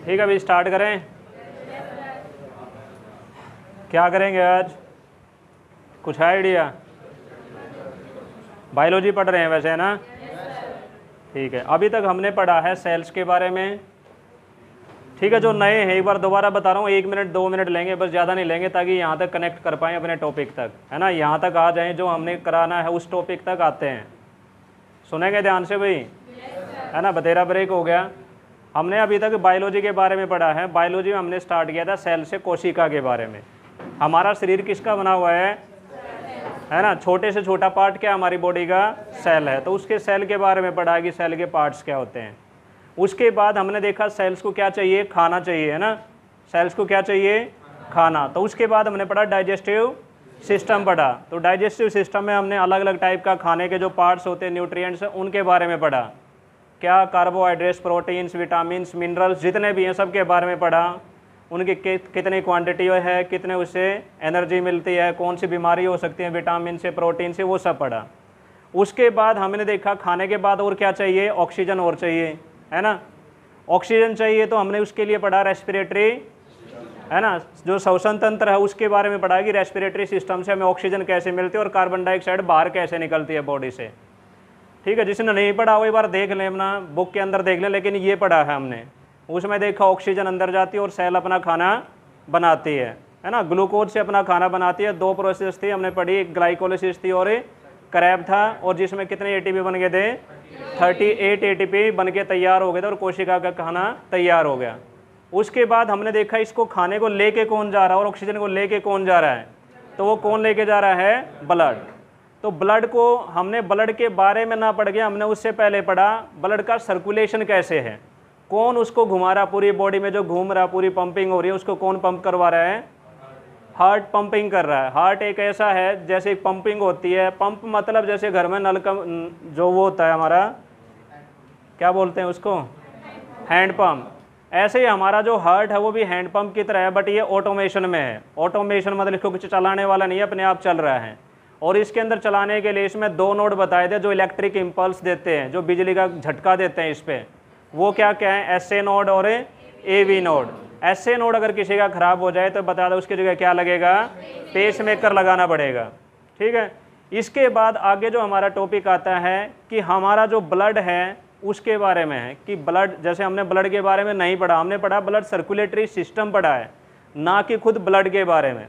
ठीक है, अभी स्टार्ट करें। क्या करेंगे आज? कुछ आइडिया? बायोलॉजी पढ़ रहे हैं वैसे, है ना? ठीक है, अभी तक हमने पढ़ा है सेल्स के बारे में। ठीक है, जो नए हैं एक बार दोबारा बता रहा हूँ, 1 मिनट 2 मिनट लेंगे, बस ज़्यादा नहीं लेंगे, ताकि यहाँ तक कनेक्ट कर पाएँ अपने टॉपिक तक, है ना? यहाँ तक आ जाएँ, जो हमने कराना है उस टॉपिक तक आते हैं। सुनेंगे ध्यान से भाई, है ना? बतेरा ब्रेक हो गया। हमने अभी तक बायोलॉजी के बारे में पढ़ा है। बायोलॉजी में हमने स्टार्ट किया था सेल से, कोशिका के बारे में। हमारा शरीर किसका बना हुआ है ना? छोटे से छोटा पार्ट क्या हमारी बॉडी का? सेल है। तो उसके सेल के बारे में पढ़ा कि सेल के पार्ट्स क्या होते हैं। उसके बाद हमने देखा सेल्स को क्या चाहिए? खाना चाहिए, है ना? सेल्स को क्या चाहिए? खाना। तो उसके बाद हमने पढ़ा डाइजेस्टिव सिस्टम पढ़ा। तो डाइजेस्टिव सिस्टम में हमने अलग अलग टाइप का खाने के जो पार्ट्स होते हैं, न्यूट्रिएंट्स, उनके बारे में पढ़ा। क्या? कार्बोहाइड्रेट्स, प्रोटीन्स, विटामिन्स, मिनरल्स जितने भी हैं सब के बारे में पढ़ा। उनकी कितनी क्वांटिटी है, कितने उससे एनर्जी मिलती है, कौन सी बीमारी हो सकती है विटामिन से, प्रोटीन से, वो सब पढ़ा। उसके बाद हमने देखा खाने के बाद और क्या चाहिए? ऑक्सीजन और चाहिए, है ना? ऑक्सीजन चाहिए तो हमने उसके लिए पढ़ा रेस्पिरेटरी, है ना? जो श्वसन तंत्र है उसके बारे में पढ़ा कि रेस्पिरेटरी सिस्टम से हमें ऑक्सीजन कैसे मिलती है और कार्बन डाइऑक्साइड बाहर कैसे निकलती है बॉडी से। ठीक है, जिसने नहीं पढ़ा वो एक बार देख लें, अपना बुक के अंदर देख लें, लेकिन ये पढ़ा है हमने। उसमें देखा ऑक्सीजन अंदर जाती है और सेल अपना खाना बनाती है ना? ग्लूकोज से अपना खाना बनाती है। 2 प्रोसेस थी हमने पढ़ी, एक ग्लाइकोलिसिस थी और एक क्रैब था, और जिसमें कितने एटीपी बन गए थे? 38 एटीपी बन के तैयार हो गए थे और कोशिका का खाना तैयार हो गया। उसके बाद हमने देखा इसको खाने को लेके कौन जा रहा है और ऑक्सीजन को लेके कौन जा रहा है? तो वो कौन लेके जा रहा है? ब्लड। तो ब्लड को हमने ब्लड के बारे में ना पढ़ के हमने उससे पहले पढ़ा ब्लड का सर्कुलेशन कैसे है, कौन उसको घुमा रहा पूरी बॉडी में, जो घूम रहा, पूरी पंपिंग हो रही है, उसको कौन पंप करवा रहा है? हार्ट पंपिंग कर रहा है। हार्ट एक ऐसा है जैसे एक पंपिंग होती है। पंप मतलब जैसे घर में नल का जो वो होता है हमारा, क्या बोलते हैं उसको? Hand pump. ऐसे ही हमारा जो हार्ट है वो भी हैंड पंप की तरह है, बट ये ऑटोमेशन में है। ऑटोमेशन मतलब इसको कुछ चलाने वाला नहीं है, अपने आप चल रहा है। और इसके अंदर चलाने के लिए इसमें 2 नोड बताए थे जो इलेक्ट्रिक इम्पल्स देते हैं, जो बिजली का झटका देते हैं इस पर। वो क्या क्या है? SA नोड और AV नोड। SA नोड अगर किसी का खराब हो जाए तो बता दो उसकी जगह क्या लगेगा? पेस मेकर लगाना पड़ेगा। ठीक है, इसके बाद आगे जो हमारा टॉपिक आता है कि हमारा जो ब्लड है उसके बारे में है कि ब्लड, जैसे हमने ब्लड के बारे में नहीं पढ़ा, हमने पढ़ा ब्लड सर्कुलेटरी सिस्टम पढ़ा है, ना कि खुद ब्लड के बारे में।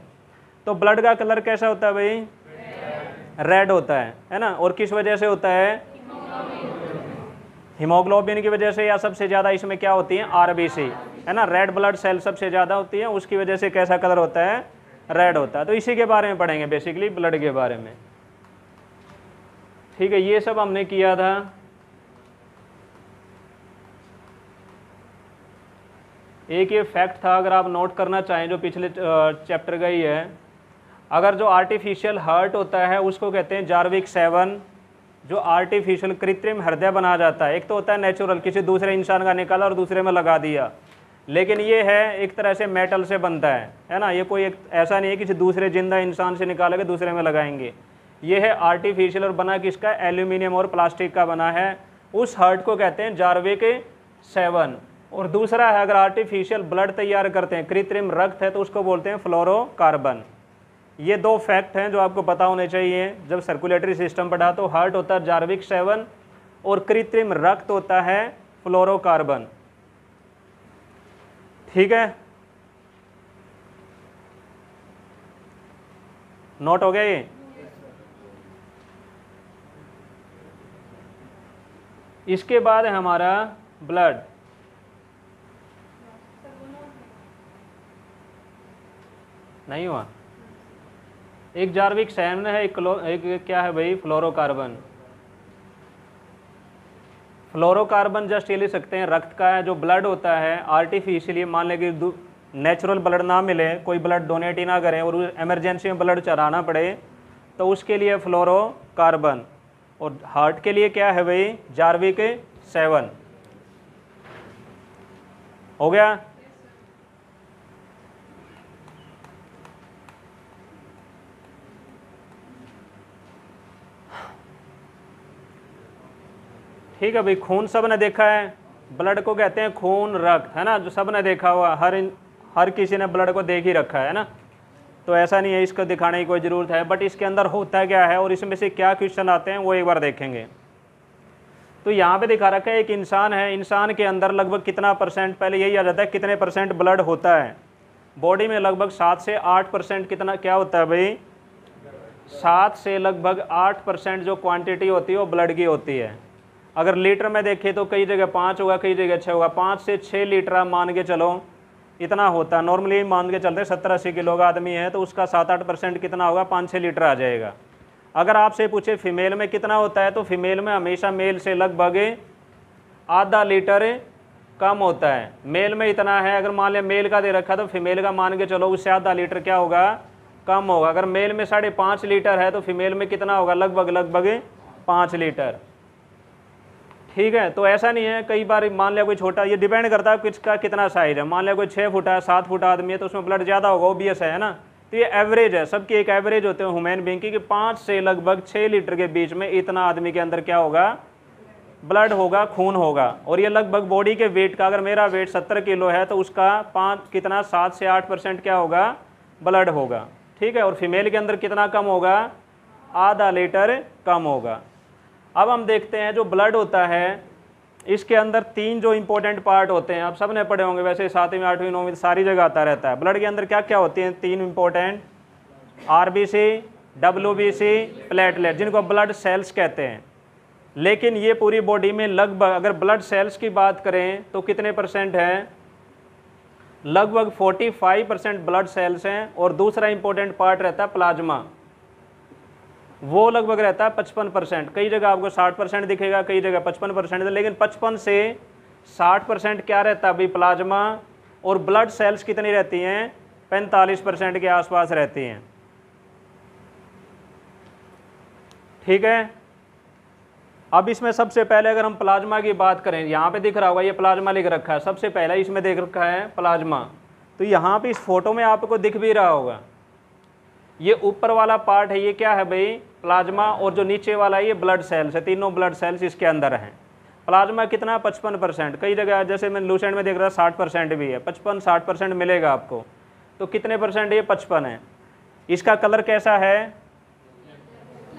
तो ब्लड का कलर कैसा होता है भाई? रेड होता है ना? और किस वजह से होता है? हीमोग्लोबिन की वजह से, या सबसे ज़्यादा इसमें क्या होती है? RBC, है ना? रेड ब्लड सेल सबसे ज़्यादा होती है, उसकी वजह से कैसा कलर होता है? रेड होता है। तो इसी के बारे में पढ़ेंगे बेसिकली, ब्लड के बारे में। ठीक है, ये सब हमने किया था। एक ये फैक्ट था, अगर आप नोट करना चाहें, जो पिछले चैप्टर का ही है। अगर जो आर्टिफिशियल हार्ट होता है उसको कहते हैं जार्विक 7। जो आर्टिफिशियल कृत्रिम हृदय बना जाता है, एक तो होता है नेचुरल, किसी दूसरे इंसान का निकाला और दूसरे में लगा दिया, लेकिन ये है एक तरह से मेटल से बनता है ना? ये कोई एक ऐसा नहीं है किसी दूसरे जिंदा इंसान से निकाल के दूसरे में लगाएंगे। ये है आर्टिफिशियल और बना किसका? एल्यूमिनियम और प्लास्टिक का बना है। उस हार्ट को कहते हैं जार्विक 7। और दूसरा है, अगर आर्टिफिशियल ब्लड तैयार करते हैं, कृत्रिम रक्त है, तो उसको बोलते हैं फ्लोरोकार्बन। ये 2 फैक्ट हैं जो आपको पता होने चाहिए। जब सर्कुलेटरी सिस्टम पढ़ा तो हार्ट होता है जार्विक 7 और कृत्रिम रक्त होता है फ्लोरोकार्बन। ठीक है, नोट हो गया ये? इसके बाद है हमारा ब्लड। नहीं हुआ? एक जार्विक 7 है, एक क्या है भाई? फ्लोरोकार्बन। फ्लोरोकार्बन जस्ट ये ले सकते हैं रक्त का है। जो ब्लड होता है आर्टिफिशियली, मान लें कि नेचुरल ब्लड ना मिले, कोई ब्लड डोनेट ही ना करें और इमरजेंसी में ब्लड चढ़ाना पड़े, तो उसके लिए फ्लोरोकार्बन। और हार्ट के लिए क्या है भाई? जार्विक 7। हो गया? ठीक है भाई, खून सब ने देखा है, ब्लड को कहते हैं खून रक्त, है ना, जो सब ने देखा हुआ, हर किसी ने ब्लड को देख ही रखा है ना, तो ऐसा नहीं है इसको दिखाने की कोई ज़रूरत है। बट इसके अंदर होता क्या है और इसमें से क्या क्वेश्चन आते हैं वो एक बार देखेंगे। तो यहाँ पे दिखा रखा है एक इंसान है, इंसान के अंदर लगभग कितना परसेंट, पहले यही आ जाता है कितने परसेंट ब्लड होता है बॉडी में, लगभग 7 से 8% कितना क्या होता है भाई, 7 से लगभग 8% जो क्वांटिटी होती है वो ब्लड की होती है। अगर लीटर में देखें तो कई जगह 5 होगा, कई जगह 6 होगा, 5 से 6 लीटर मान के चलो इतना होता है। नॉर्मली मान के चलते 70-80 किलो का आदमी है तो उसका 7-8% कितना होगा, 5-6 लीटर आ जाएगा। अगर आपसे पूछे फीमेल में कितना होता है तो फीमेल में हमेशा मेल से लगभग आधा लीटर कम होता है। मेल में इतना है, अगर मान लिया मेल का दे रखा तो फीमेल का मान के चलो उससे आधा लीटर क्या होगा, कम होगा। अगर मेल में 5.5 लीटर है तो फीमेल में कितना होगा, लगभग 5 लीटर। ठीक है, तो ऐसा नहीं है, कई बार मान लिया कोई छोटा, ये डिपेंड करता है किसका कितना साइज है। मान लिया कोई 6 फुट है, 7 फुट आदमी है तो उसमें ब्लड ज़्यादा होगा, ओबियस है ना। तो ये एवरेज है, सबकी एक एवरेज होते हैं ह्यूमन बीइंग की, कि 5 से लगभग 6 लीटर के बीच में इतना आदमी के अंदर क्या होगा, ब्लड होगा, खून होगा। और ये लगभग बॉडी के वेट का, अगर मेरा वेट 70 किलो है तो उसका 7 से 8% क्या होगा, ब्लड होगा। ठीक है, और फीमेल के अंदर कितना कम होगा, आधा लीटर कम होगा। अब हम देखते हैं जो ब्लड होता है इसके अंदर 3 जो इंपॉर्टेंट पार्ट होते हैं, आप सब ने पढ़े होंगे वैसे 7वीं 8वीं 9वीं सारी जगह आता रहता है। ब्लड के अंदर क्या क्या होती हैं 3 इंपॉर्टेंट, आरबीसी, डब्ल्यूबीसी, प्लेटलेट, जिनको ब्लड सेल्स कहते हैं। लेकिन ये पूरी बॉडी में लगभग, अगर ब्लड सेल्स की बात करें तो कितने परसेंट है, लगभग 45% ब्लड सेल्स हैं। और दूसरा इंपॉर्टेंट पार्ट रहता है प्लाज्मा, वो लगभग रहता है 55%। कई जगह आपको 60% दिखेगा, कई जगह 55%, लेकिन 55 से 60% क्या रहता है अभी, प्लाज्मा। और ब्लड सेल्स कितनी रहती हैं, 45% के आसपास रहती हैं। ठीक है, अब इसमें सबसे पहले अगर हम प्लाज्मा की बात करें, यहाँ पे दिख रहा होगा ये प्लाज्मा लिख रखा है, सबसे पहले इसमें देख रखा है प्लाज्मा। तो यहाँ पे इस फोटो में आपको दिख भी रहा होगा, ये ऊपर वाला पार्ट है, ये क्या है भाई, प्लाज्मा। और जो नीचे वाला है ये ब्लड सेल्स है, तीनों ब्लड सेल्स इसके अंदर हैं। प्लाज्मा कितना, 55%। कई जगह जैसे मैं लूसेंट में देख रहा 60% भी है, 55-60% मिलेगा आपको। तो कितने परसेंट, ये 55 है। इसका कलर कैसा है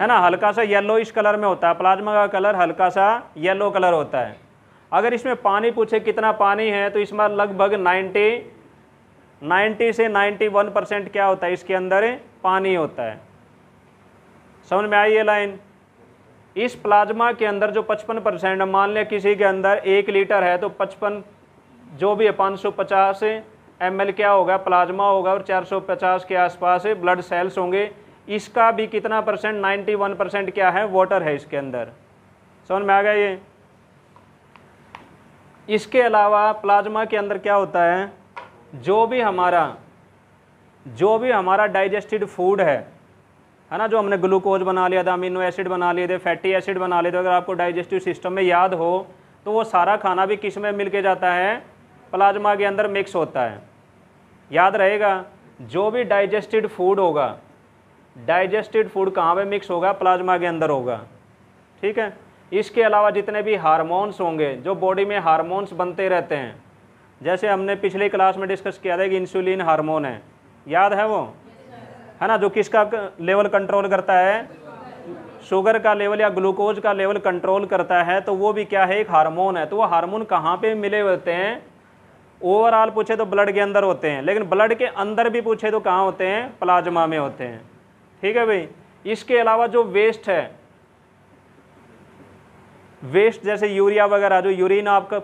ना, हल्का सा येलो इस कलर में होता है। प्लाज्मा का कलर हल्का सा येलो कलर होता है। अगर इसमें पानी पूछे कितना पानी है तो इसमें लगभग 90 से 91% क्या होता है, इसके अंदर पानी होता है। समझ में आई ये लाइन। इस प्लाज्मा के अंदर जो 55%, मान लिया किसी के अंदर 1 लीटर है तो 55 जो भी है 550 ml क्या होगा, प्लाज्मा होगा। और 450 के आसपास ब्लड सेल्स होंगे। इसका भी कितना परसेंट, 91% क्या है, वाटर है इसके अंदर। समझ में आ गया ये। इसके अलावा प्लाज्मा के अंदर क्या होता है, जो भी हमारा डाइजेस्टेड फूड है ना, जो हमने ग्लूकोज बना लिया था, अमीनो एसिड बना लिए थे, फैटी एसिड बना लिए थे, अगर आपको डाइजेस्टिव सिस्टम में याद हो तो वो सारा खाना भी किस में मिल के जाता है, प्लाज्मा के अंदर मिक्स होता है। याद रहेगा, जो भी डाइजेस्टेड फूड होगा, डाइजेस्टेड फूड कहाँ पे मिक्स होगा, प्लाज्मा के अंदर होगा। ठीक है, इसके अलावा जितने भी हार्मोन्स होंगे, जो बॉडी में हार्मोन्स बनते रहते हैं, जैसे हमने पिछले क्लास में डिस्कस किया था कि इंसुलिन हार्मोन है, याद है वो, है ना, जो किसका लेवल कंट्रोल करता है, शुगर का लेवल या ग्लूकोज का लेवल कंट्रोल करता है। तो वो भी क्या है, एक हार्मोन है। तो वो हार्मोन कहाँ पे मिले होते हैं, ओवरऑल पूछे तो ब्लड के अंदर होते हैं, लेकिन ब्लड के अंदर भी पूछे तो कहाँ होते हैं, प्लाज्मा में होते हैं। ठीक है भाई। इसके अलावा जो वेस्ट है, वेस्ट जैसे यूरिया वगैरह, जो यूरिन आपका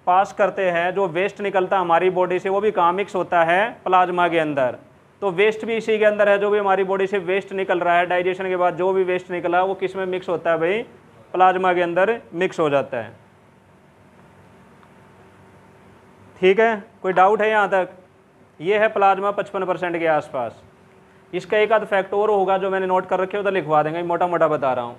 पास करते हैं, जो वेस्ट निकलता है हमारी बॉडी से, वो भी कहाँ मिक्स होता है, प्लाज्मा के अंदर। तो वेस्ट भी इसी के अंदर है। जो भी हमारी बॉडी से वेस्ट निकल रहा है डाइजेशन के बाद, जो भी वेस्ट निकला है वो किस में मिक्स होता है भाई, प्लाज्मा के अंदर मिक्स हो जाता है। ठीक है, कोई डाउट है यहाँ तक। ये है प्लाज्मा 55% के आसपास। इसका एक आध फैक्ट और होगा जो मैंने नोट कर रखे हो तो लिखवा देंगे, मोटा मोटा बता रहा हूँ,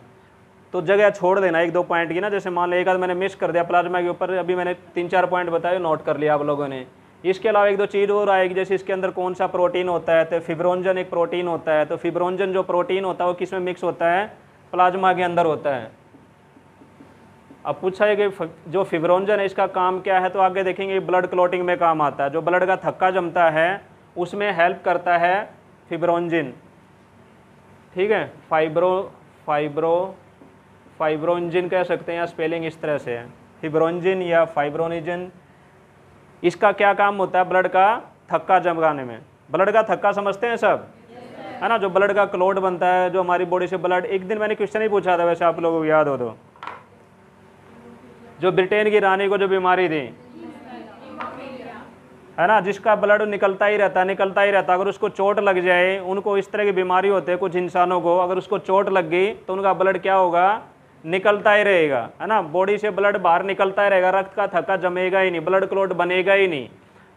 तो जगह छोड़ देना 1-2 पॉइंट की ना। जैसे मान लो एक आध मैंने मिस कर दिया प्लाज्मा के ऊपर, अभी मैंने 3-4 पॉइंट बताए, नोट कर लिया आप लोगों ने। इसके अलावा 1-2 चीज़ और आएगी, जैसे इसके अंदर कौन सा प्रोटीन होता है, तो फिब्रोंजन एक प्रोटीन होता है। तो फिब्रोंजन जो प्रोटीन होता है वो किस में मिक्स होता है, प्लाज्मा के अंदर होता है। अब पूछा है कि जो फिब्रोंजन है इसका काम क्या है, तो आगे देखेंगे ब्लड क्लॉटिंग में काम आता है। जो ब्लड का थक्का जमता है उसमें हेल्प करता है फिब्रोंजिन, ठीक है। फाइब्रोंजिन कह सकते हैं, या स्पेलिंग इस तरह से है फिब्रोंजिन या फाइब्रोनिजिन। इसका क्या काम होता है ब्लड का थक्का जमाने में। ब्लड का थक्का समझते हैं सब, है ना, जो ब्लड का क्लॉट बनता है, जो हमारी बॉडी से ब्लड, एक दिन मैंने क्वेश्चन ही पूछा था वैसे आप लोगों को याद हो तो, जो ब्रिटेन की रानी को जो बीमारी थी, है ना, जिसका ब्लड निकलता ही रहता, अगर उसको चोट लग जाए, उनको इस तरह की बीमारी होती है कुछ इंसानों को, अगर उसको चोट लग गई तो उनका ब्लड क्या होगा, निकलता ही रहेगा, है ना, बॉडी से ब्लड बाहर निकलता ही रहेगा, रक्त का थक्का जमेगा ही नहीं, ब्लड क्लॉट बनेगा ही नहीं।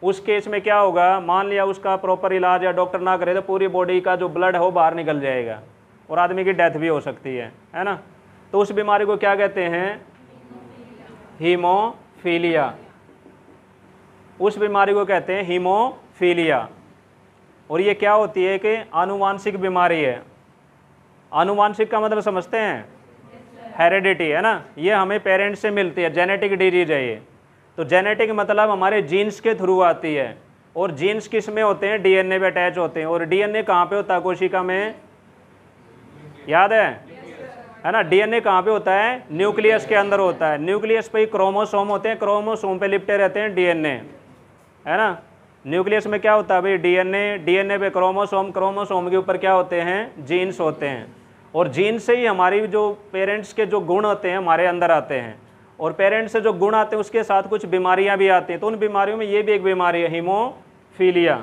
उस केस में क्या होगा, मान लिया उसका प्रॉपर इलाज या डॉक्टर ना करे तो पूरी बॉडी का जो ब्लड है वो बाहर निकल जाएगा और आदमी की डेथ भी हो सकती है ना। तो उस बीमारी को क्या कहते हैं, हीमोफीलिया। उस बीमारी को कहते हैं हीमोफीलिया। और ये क्या होती है कि आनुवांशिक बीमारी है। आनुवांशिक का मतलब समझते हैं, हेरिडिटी, है ना, ये हमें पेरेंट्स से मिलती है, जेनेटिक डिजीज है ये। तो जेनेटिक मतलब हमारे जीन्स के थ्रू आती है, और जीन्स किस में होते हैं, डीएनए पे अटैच होते हैं। और डीएनए कहाँ पे होता है, कोशिका में, याद है ना, डीएनए कहाँ पे होता है, न्यूक्लियस के अंदर होता है। न्यूक्लियस पे ही क्रोमोसोम होते हैं, क्रोमोसोम पे लिपटे रहते हैं डीएनए, है ना। न्यूक्लियस में क्या होता है भाई, डीएनए, डीएनए पे क्रोमोसोम, क्रोमोसोम के ऊपर क्या होते हैं, जीन्स होते हैं। और जीन से ही हमारी जो पेरेंट्स के जो गुण होते हैं हमारे अंदर आते हैं, और पेरेंट्स से जो गुण आते हैं उसके साथ कुछ बीमारियां भी आती हैं। तो उन बीमारियों में ये भी एक बीमारी है, हीमोफीलिया,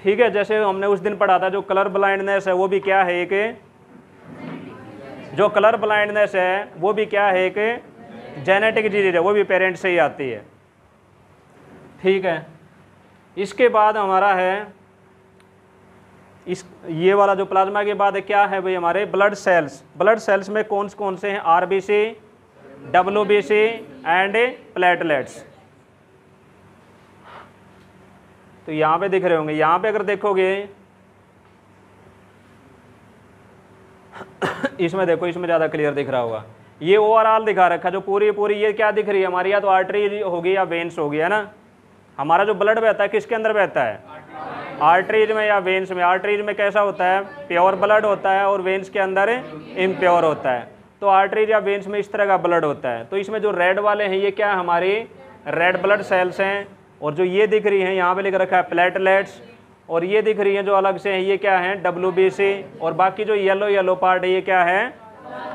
ठीक है। जैसे हमने उस दिन पढ़ा था जो कलर ब्लाइंडनेस है वो भी क्या है, एक जो कलर ब्लाइंडनेस है वो भी क्या है, एक जेनेटिक डिजीज है, वो भी पेरेंट्स से ही आती है, ठीक है। इसके बाद हमारा है इस ये वाला जो प्लाज्मा के बाद है क्या है भाई, हमारे ब्लड सेल्स। ब्लड सेल्स में कौन से हैं, आरबीसी, डब्ल्यूबीसी एंड प्लेटलेट्स। तो यहाँ पे दिख रहे होंगे, यहाँ पे अगर देखोगे इसमें देखो, इसमें ज़्यादा क्लियर दिख रहा होगा, ये ओवरऑल दिखा रखा, जो पूरी ये क्या दिख रही है हमारी, या तो आर्टरी होगी या वेन्स होगी, है ना। हमारा जो ब्लड बहता है किसके अंदर बहता है, आर्टरीज में या वेन्स में। आर्टरीज में कैसा होता है, प्योर ब्लड होता है, और वेन्स के अंदर इम्प्योर होता है। तो आर्टरीज या वेन्स में इस तरह का ब्लड होता है। तो इसमें जो रेड वाले हैं ये क्या है, हमारी रेड ब्लड सेल्स हैं। और जो ये दिख रही हैं यहाँ पे लिख रखा है प्लेटलेट्स, और ये दिख रही हैं जो अलग से हैं ये क्या है, डब्ल्यूबीसी। और बाकी जो येलो पार्ट है ये क्या है,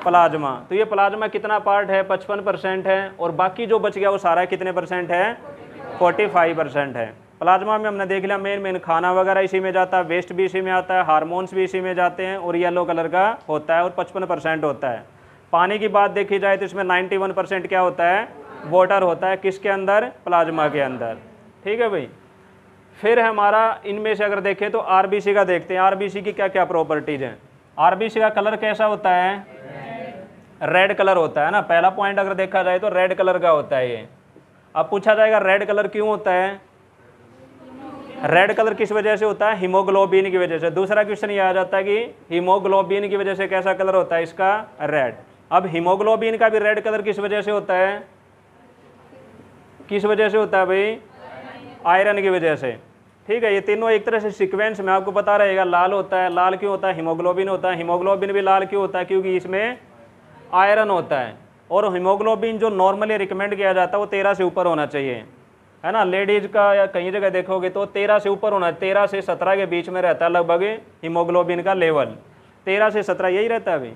प्लाज्मा। तो ये प्लाज्मा कितना पार्ट है, 55% है, और बाकी जो बच गया वो सारा कितने परसेंट है, 45% है। प्लाज्मा में हमने देख लिया मेन खाना वगैरह इसी में जाता है, वेस्ट भी इसी में आता है, हार्मोन्स भी इसी में जाते हैं, और येलो कलर का होता है, और 55% होता है। पानी की बात देखी जाए तो इसमें 91% क्या होता है, वाटर होता है, किसके अंदर, प्लाज्मा के अंदर, ठीक है भाई। फिर हमारा इनमें से अगर देखें तो आरबीसी का देखते हैं, आरबीसी की क्या क्या प्रॉपर्टीज हैं। आरबीसी का कलर कैसा होता है, रेड कलर होता है ना। पहला पॉइंट अगर देखा जाए तो रेड कलर का होता है ये। अब पूछा जाएगा रेड कलर क्यों होता है, रेड कलर किस वजह से होता है, हीमोग्लोबिन की वजह से। दूसरा क्वेश्चन ये आ जाता है कि हीमोग्लोबिन की वजह से कैसा कलर होता है इसका, रेड। अब हीमोग्लोबिन का भी रेड कलर किस वजह से होता है, किस वजह से होता है भाई, आयरन की वजह से, ठीक है। ये तीनों एक तरह से सीक्वेंस में आपको पता रहेगा। लाल होता है, लाल क्यों होता है, हीमोग्लोबिन होता है, हीमोग्लोबिन भी लाल क्यों होता है, क्योंकि इसमें आयरन होता है। और हीमोग्लोबिन जो नॉर्मली रिकमेंड किया जाता है वो 13 से ऊपर होना चाहिए, है ना। लेडीज़ का या कहीं जगह देखोगे तो 13 से ऊपर होना, 13 से 17 के बीच में रहता है लगभग हीमोग्लोबिन का लेवल। 13 से 17 यही रहता है अभी,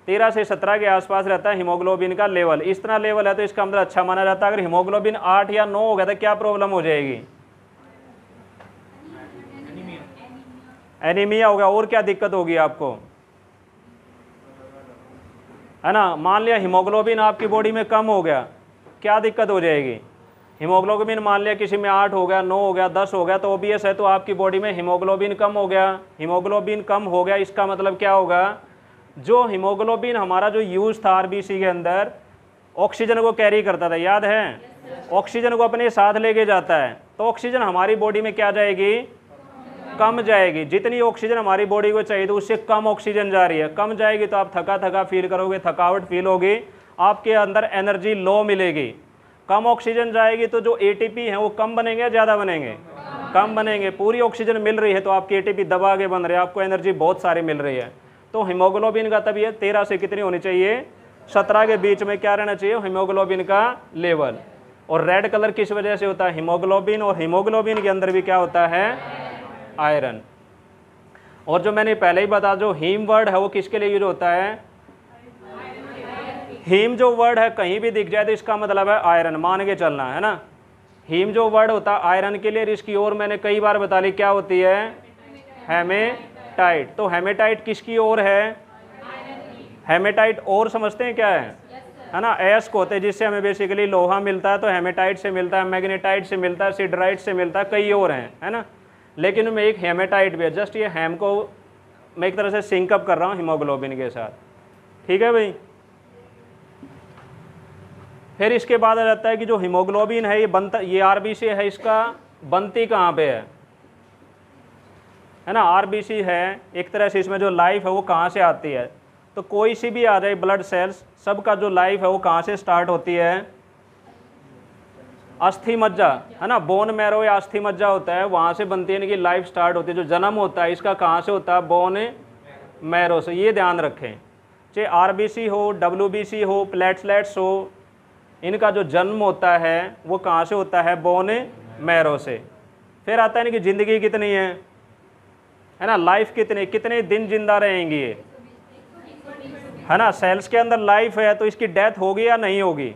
13 से 17 के आसपास रहता है हीमोग्लोबिन का लेवल। इस तरह लेवल है तो इसका मतलब अच्छा माना जाता है। अगर हीमोग्लोबिन 8 या 9 हो गया तो क्या प्रॉब्लम हो जाएगी, एनीमिया होगा। और क्या दिक्कत होगी आपको, है ना। मान लिया हीमोग्लोबिन आपकी बॉडी में कम हो गया, क्या दिक्कत हो जाएगी, हीमोग्लोबिन मान लिया किसी में 8 हो गया, 9 हो गया, 10 हो गया, तो ओबीएस है तो आपकी बॉडी में हीमोग्लोबिन कम हो गया। हीमोग्लोबिन कम हो गया इसका मतलब क्या होगा, जो हीमोग्लोबिन हमारा जो यूज था आरबीसी के अंदर, ऑक्सीजन को कैरी करता था, याद है, ऑक्सीजन को अपने साथ लेके जाता है। तो ऑक्सीजन हमारी बॉडी में क्या जाएगी, कम जाएगी। जितनी ऑक्सीजन हमारी बॉडी को चाहिए तो उससे कम ऑक्सीजन जा रही है, कम जाएगी तो आप थका थका फील करोगे, थकावट फील होगी, आपके अंदर एनर्जी लो मिलेगी। कम ऑक्सीजन जाएगी तो जो एटीपी है वो कम बनेंगे या ज़्यादा बनेंगे? कम बनेंगे। पूरी ऑक्सीजन मिल रही है तो आपकी एटीपी दबा के बन रही है, आपको एनर्जी बहुत सारी मिल रही है। तो हीमोग्लोबिन का तब ये 13 से कितनी होनी चाहिए? 17 के बीच में क्या रहना चाहिए? हीमोग्लोबिन का लेवल। और रेड कलर किस वजह से होता है? हीमोग्लोबिन, और हीमोग्लोबिन के अंदर भी क्या होता है? आयरन। और जो मैंने पहले ही बता, जो हीम वर्ड है वो किसके लिए यूज होता है? हीम जो वर्ड है कहीं भी दिख जाए तो इसका मतलब है आयरन, मान के चलना है ना। हीम जो वर्ड होता है आयरन के लिए, इसकी ओर मैंने कई बार बता ली क्या होती है? हेमेटाइट। तो हेमेटाइट किसकी ओर है? हेमेटाइट और समझते हैं क्या है ना? एस को होते हैं जिससे हमें बेसिकली लोहा मिलता है, तो हेमेटाइट से मिलता है, मैग्नेटाइट से मिलता है, सिडराइट से मिलता है, कई और हैं, है ना। लेकिन उनमें एक हेमेटाइट भी है। जस्ट ये हेम को मैं एक तरह से सिंकअप कर रहा हूँ हीमोग्लोबिन के साथ, ठीक है भाई। फिर इसके बाद आ जाता है कि जो हीमोग्लोबिन है ये बनता, ये आरबीसी है, इसका बनती कहाँ पे है ना? आरबीसी है एक तरह से, इसमें जो लाइफ है वो कहाँ से आती है? तो कोई सी भी आ जाए ब्लड सेल्स, सबका जो लाइफ है वो कहाँ से स्टार्ट होती है? अस्थि मज्जा, है ना। बोन मैरो या अस्थि मज्जा होता है, वहाँ से बनती है, इनकी लाइफ स्टार्ट होती है। जो जन्म होता है इसका कहाँ से होता है? बोन मैरो से। ये ध्यान रखें, चाहे आरबीसी हो, डब्ल्यूबीसी हो, प्लेटलेट्स हो, इनका जो जन्म होता है वो कहाँ से होता है? बोन मैरो से। फिर आता है इनकी ज़िंदगी कितनी है ना, लाइफ कितने कितने दिन जिंदा रहेंगी ये, है ना। सेल्स के अंदर लाइफ है तो इसकी डेथ होगी या नहीं होगी,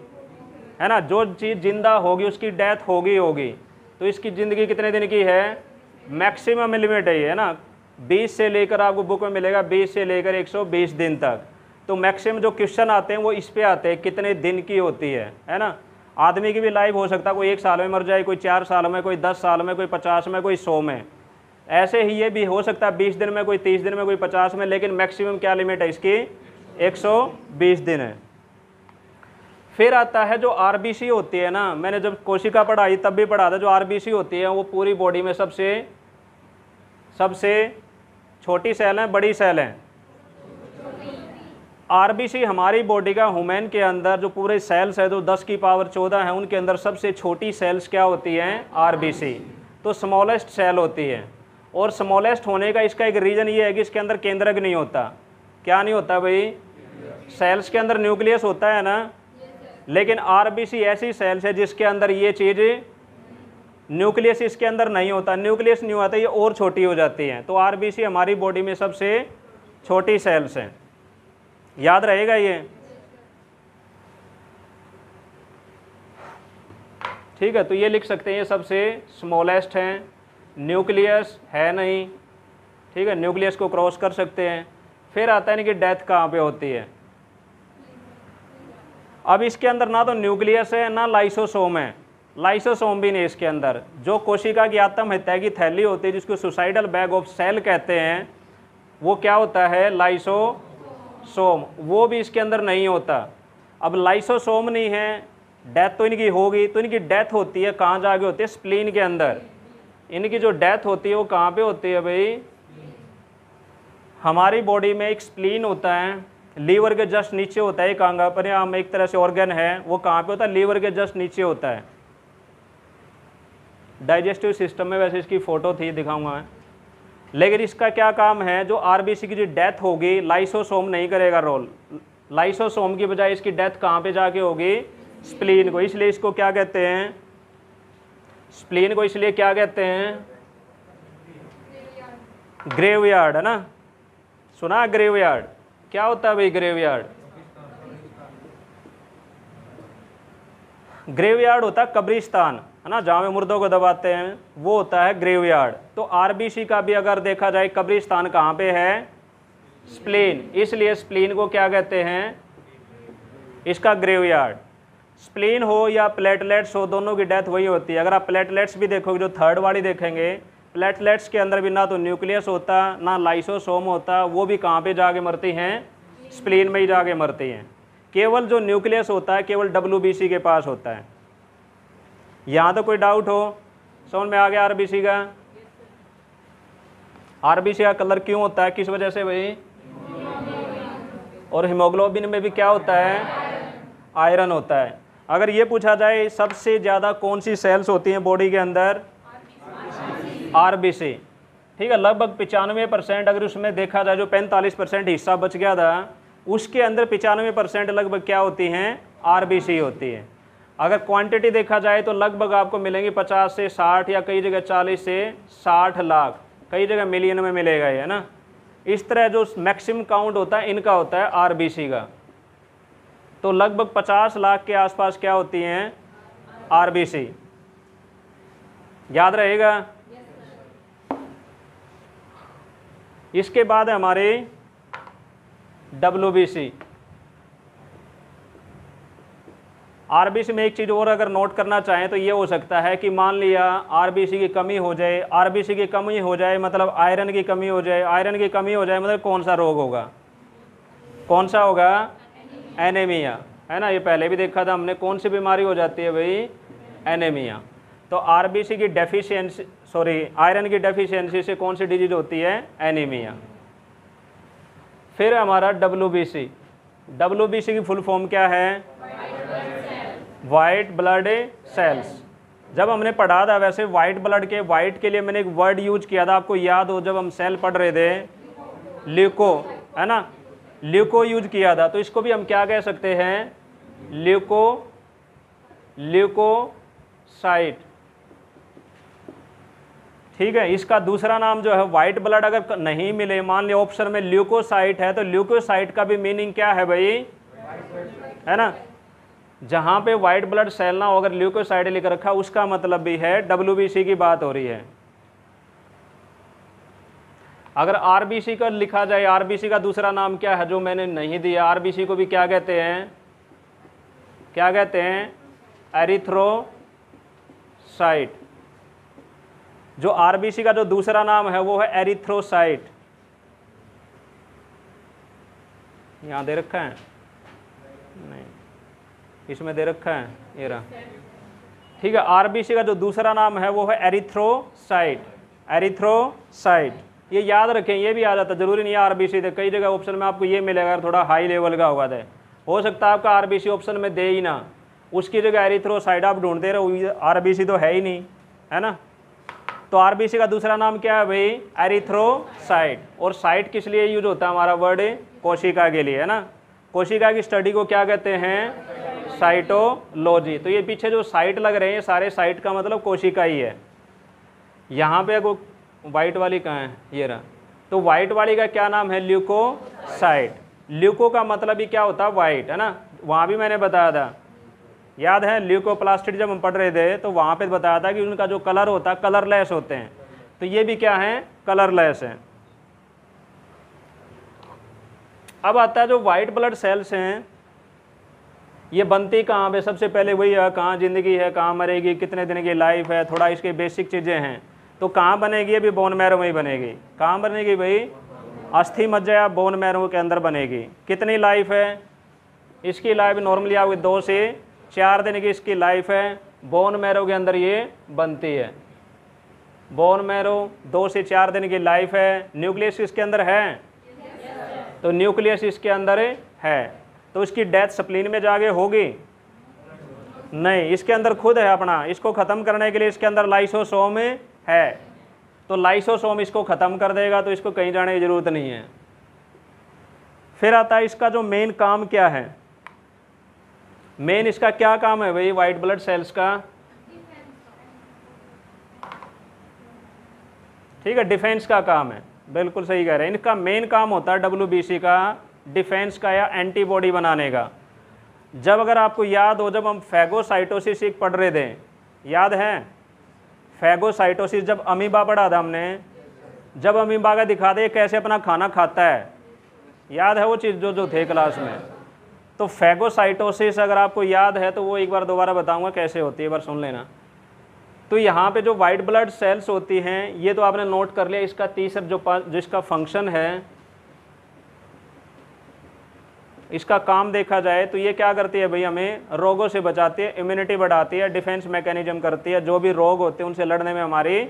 है ना। जो चीज़ जिंदा होगी उसकी डेथ होगी। तो इसकी ज़िंदगी कितने दिन की है? मैक्सिमम लिमिट है ये, है ना। 20 से लेकर आपको बुक में मिलेगा 20 से लेकर 120 दिन तक। तो मैक्सिमम जो क्वेश्चन आते हैं वो इस पे आते हैं, कितने दिन की होती है ना। आदमी की भी लाइफ हो सकता है, कोई 1 साल में मर जाए, कोई 4 साल में, कोई 10 साल में, कोई 50 में, कोई 100 में। ऐसे ही ये भी हो सकता है 20 दिन में, कोई 30 दिन में, कोई 50 में, लेकिन मैक्सिमम क्या लिमिट है इसकी? 120 दिन है। फिर आता है जो आरबीसी होती है ना, मैंने जब कोशिका पढ़ाई तब भी पढ़ा था, जो आरबीसी होती है वो पूरी बॉडी में सबसे छोटी सेल है, बड़ी सेल है? आरबीसी हमारी बॉडी का ह्यूमन के अंदर जो पूरे सेल्स है, जो 10 की पावर 14 है, उनके अंदर सबसे छोटी सेल्स क्या होती हैं? आरबीसी। तो स्मॉलेस्ट सेल होती है। और स्मॉलेस्ट होने का इसका एक रीज़न ये है कि इसके अंदर केंद्रक नहीं होता। क्या नहीं होता भाई? सेल्स के अंदर न्यूक्लियस होता है ना, लेकिन आरबीसी ऐसी सेल्स है जिसके अंदर ये चीज़, न्यूक्लियस इसके अंदर नहीं होता। न्यूक्लियस नहीं होता, ये और छोटी हो जाती हैं। तो आरबीसी हमारी बॉडी में सबसे छोटी सेल्स हैं, याद रहेगा ये, ठीक है। तो ये लिख सकते हैं, ये सबसे स्मॉलेस्ट हैं, न्यूक्लियस है नहीं, ठीक है, न्यूक्लियस को क्रॉस कर सकते हैं। फिर आता है इनकी डेथ कहाँ पे होती है? अब इसके अंदर ना तो न्यूक्लियस है ना लाइसोसोम है, लाइसोसोम भी नहीं इसके अंदर। जो कोशिका की आत्म हत्या की थैली होती है जिसको सुसाइडल बैग ऑफ सेल कहते हैं, वो क्या होता है? लाइसोसोम। वो भी इसके अंदर नहीं होता। अब लाइसोसोम नहीं है, डेथ तो इनकी होगी, तो इनकी डेथ होती है कहाँ जाके होती है? स्प्लीन के अंदर। इनकी जो डेथ होती है वो कहाँ पे होती है भाई? हमारी बॉडी में एक स्प्लीन होता है, लीवर के जस्ट नीचे होता है, एक अंग अपने आप में एक तरह से ऑर्गन है, वो कहाँ पे होता है? लीवर के जस्ट नीचे होता है। डाइजेस्टिव सिस्टम में वैसे इसकी फ़ोटो थी, दिखाऊंगा मैं। लेकिन इसका क्या काम है? जो आरबीसी की जो डेथ होगी, लाइसोसोम नहीं करेगा रोल। लाइसोसोम की बजाय इसकी डेथ कहाँ पे जाके होगी? स्प्लीन को। इसलिए इसको क्या कहते हैं? स्प्लीन को इसलिए क्या कहते हैं? ग्रेवयार्ड, है ना। सुना ग्रेवयार्ड? क्या होता है भाई ग्रेवयार्ड? ग्रेवयार्ड होता है कब्रिस्तान, है ना, जहाँ पे मुर्दों को दबाते हैं, वो होता है ग्रेवयार्ड। तो आरबीसी का भी अगर देखा जाए कब्रिस्तान कहाँ पे है? स्प्लीन। इसलिए स्प्लीन को क्या कहते हैं? इसका ग्रेवयार्ड। स्प्लीन हो या प्लेटलेट्स हो, दोनों की डेथ वही होती है। अगर आप प्लेटलेट्स भी देखोगे, जो थर्ड वाली देखेंगे, प्लेटलेट्स के अंदर भी ना तो न्यूक्लियस होता ना लाइसोसोम होता, वो भी कहाँ पे जाके मरती हैं? स्प्लीन में ही जाके मरती हैं। केवल जो न्यूक्लियस होता है केवल डब्ल्यूबीसी के पास होता है। यहाँ तो कोई डाउट हो? समझ में आ गया आरबीसी का? आरबीसी का कलर क्यों होता है, किस वजह से भाई? और हीमोग्लोबिन में भी क्या होता है? आयरन होता है। अगर ये पूछा जाए सबसे ज़्यादा कौन सी सेल्स होती हैं बॉडी के अंदर, आरबीसी। ठीक है, लगभग 95%। अगर उसमें देखा जाए जो 45% हिस्सा बच गया था उसके अंदर 95% लगभग क्या होती हैं, आरबीसी होती है। अगर क्वांटिटी देखा जाए तो लगभग आपको मिलेंगी 50 से 60 या कई जगह 40 से 60 लाख, कई जगह मिलियन में मिलेगा ये, है ना। इस तरह जो मैक्सिमम काउंट होता है इनका होता है आरबीसी का। तो लगभग 50 लाख के आसपास क्या होती हैं, आरबीसी। याद रहेगा। इसके बाद है हमारे डब्ल्यूबीसी। आरबीसी में एक चीज़ और अगर नोट करना चाहें तो ये हो सकता है कि मान लिया आरबीसी की कमी हो जाए, आरबीसी की कमी हो जाए मतलब आयरन की कमी हो जाए, आयरन की कमी हो जाए मतलब कौन सा रोग होगा, कौन सा होगा, एनीमिया, है ना। ये पहले भी देखा था हमने, कौन सी बीमारी हो जाती है भाई, एनीमिया। तो आरबीसी की डेफिशिएंसी, आयरन की डेफिशिएंसी से कौन सी डिजीज होती है, एनीमिया। फिर हमारा डब्ल्यूबीसी। डब्ल्यूबीसी की फुल फॉर्म क्या है, वाइट ब्लड सेल्स। जब हमने पढ़ा था वैसे वाइट ब्लड के, वाइट के लिए मैंने एक वर्ड यूज किया था, आपको याद हो जब हम सेल पढ़ रहे थे, ल्यूको, है ना, ल्यूको यूज किया था। तो इसको भी हम क्या कह सकते हैं, ल्यूकोसाइट। ठीक है, इसका दूसरा नाम जो है वाइट ब्लड अगर नहीं मिले, मान लिया ऑप्शन में ल्यूकोसाइट है, तो ल्यूकोसाइट का भी मीनिंग क्या है भाई, है ना। जहाँ पे वाइट ब्लड सेल ना हो अगर ल्यूकोसाइट लिख रखा उसका मतलब भी है डब्ल्यूबीसी की बात हो रही है। अगर आरबीसी का लिखा जाए, आरबीसी का दूसरा नाम क्या है जो मैंने नहीं दिया, आरबीसी को भी क्या कहते हैं, क्या कहते हैं, एरिथ्रोसाइट। जो आरबीसी का जो दूसरा नाम है वो है एरिथ्रोसाइट। यहाँ दे रखा है, नहीं इसमें दे रखा है, ये रहा। ठीक है, आरबीसी का जो दूसरा नाम है वो है एरिथ्रोसाइट, एरिथ्रोसाइट। ये याद रखें, ये भी आ जाता, जरूरी नहीं है आरबीसी थे, कई जगह ऑप्शन में आपको ये मिलेगा, थोड़ा हाई लेवल का होगा, हो सकता है आपका आरबीसी ऑप्शन में दे ही ना, उसकी जगह एरिथ्रोसाइट आप ढूंढते रहो, आरबीसी तो है ही नहीं, है ना। तो आरबीसी का दूसरा नाम क्या है भाई, एरिथ्रोसाइट। और साइट किस लिए यूज होता है, हमारा वर्ड कोशिका के लिए, है ना। कोशिका की स्टडी को क्या कहते हैं, साइटोलॉजी। तो ये पीछे जो साइट लग रहे हैं सारे साइट का मतलब कोशिका ही है। यहाँ पे वो वाइट वाली कहाँ है, ये रहा। तो वाइट वाली का क्या नाम है, ल्यूकोसाइट। ल्यूको का मतलब ही क्या होता है, वाइट, है ना। वहाँ भी मैंने बताया था, याद है, ल्यूकोप्लास्टिड जब हम पढ़ रहे थे तो वहाँ पे बताया था कि उनका जो कलर होता है कलरलेस होते हैं। तो ये भी क्या है, कलरलेस है। अब आता है जो वाइट ब्लड सेल्स हैं, ये बनती कहाँ पे, सबसे पहले वही है, कहाँ ज़िंदगी है, कहाँ मरेगी, कितने दिन की लाइफ है, थोड़ा इसके बेसिक चीज़ें हैं। तो कहाँ बनेगी, अभी बोन मैरो में ही बनेगी। कहाँ बनेगी भाई, अस्थि मज्जा बोन मैरो के अंदर बनेगी। कितनी लाइफ है इसकी, लाइफ नॉर्मली आपकी 2 से 4 दिन की इसकी लाइफ है। बोन मैरो के अंदर ये बनती है, बोन मैरो 2 से 4 दिन की लाइफ है। न्यूक्लियस इसके अंदर है, तो न्यूक्लियस इसके अंदर है। तो इसकी डेथ स्प्लीन में जाके होगी नहीं, इसके अंदर खुद है अपना, इसको ख़त्म करने के लिए इसके अंदर लाइसोसोम है। तो लाइसोसोम इसको ख़त्म कर देगा, तो इसको कहीं जाने की ज़रूरत नहीं है। फिर आता है इसका जो मेन काम क्या है, मेन इसका क्या काम है भाई, वाइट ब्लड सेल्स का, ठीक है, डिफेंस का काम है। बिल्कुल सही कह रहे हैं, इनका मेन काम होता है डब्ल्यूबीसी का डिफेंस का या एंटीबॉडी बनाने का। जब अगर आपको याद हो, जब हम फैगोसाइटोसिस एक पढ़ रहे थे, याद है फैगोसाइटोसिस, जब अमीबा पढ़ा था हमने, जब अमीबा का दिखा दे कैसे अपना खाना खाता है, याद है वो चीज़ जो थे क्लास में। तो फैगोसाइटोसिस अगर आपको याद है तो वो एक बार दोबारा बताऊंगा कैसे होती है, एक बार सुन लेना। तो यहाँ पे जो वाइट ब्लड सेल्स होती हैं, ये तो आपने नोट कर लिया। इसका तीसरा जिसका फंक्शन है, इसका काम देखा जाए तो ये क्या करती है भाई, हमें रोगों से बचाती है, इम्यूनिटी बढ़ाती है, डिफेंस मैकेनिज्म करती है, जो भी रोग होते हैं उनसे लड़ने में हमारी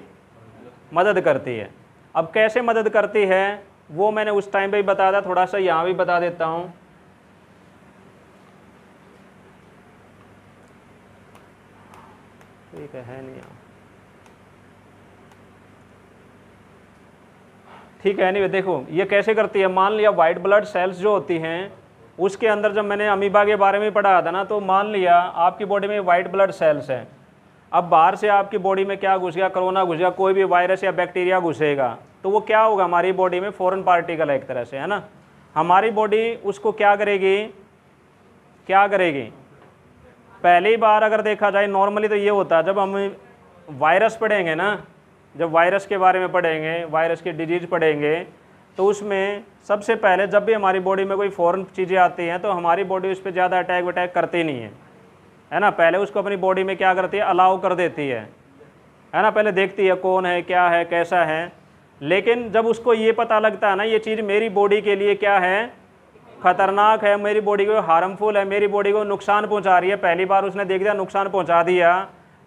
मदद करती है। अब कैसे मदद करती है वो मैंने उस टाइम पे ही बताया था, थोड़ा सा यहाँ भी बता देता हूँ। ठीक है नहीं यहाँ, ठीक है नहीं। देखो ये कैसे करती है, मान लिया वाइट ब्लड सेल्स जो होती हैं उसके अंदर, जब मैंने अमीबा के बारे में पढ़ा था ना, तो मान लिया आपकी बॉडी में वाइट ब्लड सेल्स हैं। अब बाहर से आपकी बॉडी में क्या घुस गया, कोरोना घुस गया, कोई भी वायरस या बैक्टीरिया घुसेगा, तो वो क्या होगा, हमारी बॉडी में फॉरेन पार्टिकल है एक तरह से, है ना। हमारी बॉडी उसको क्या करेगी, क्या करेगी, पहली बार अगर देखा जाए नॉर्मली तो ये होता है, जब हम वायरस पढ़ेंगे ना, जब वायरस के बारे में पढ़ेंगे, वायरस की डिजीज़ पढ़ेंगे, तो उसमें सबसे पहले जब भी हमारी बॉडी में कोई फॉरेन चीज़ें आती हैं तो हमारी बॉडी उस पर ज़्यादा अटैक वटैक करती नहीं है ना। पहले उसको अपनी बॉडी में क्या करती है, अलाउ कर देती है ना, पहले देखती है कौन है, क्या है, कैसा है। लेकिन जब उसको ये पता लगता है ना ये चीज़ मेरी बॉडी के लिए क्या है, ख़तरनाक है, मेरी बॉडी को हार्मफुल है, मेरी बॉडी को नुकसान पहुंचा रही है, पहली बार उसने देख दिया नुकसान पहुंचा दिया,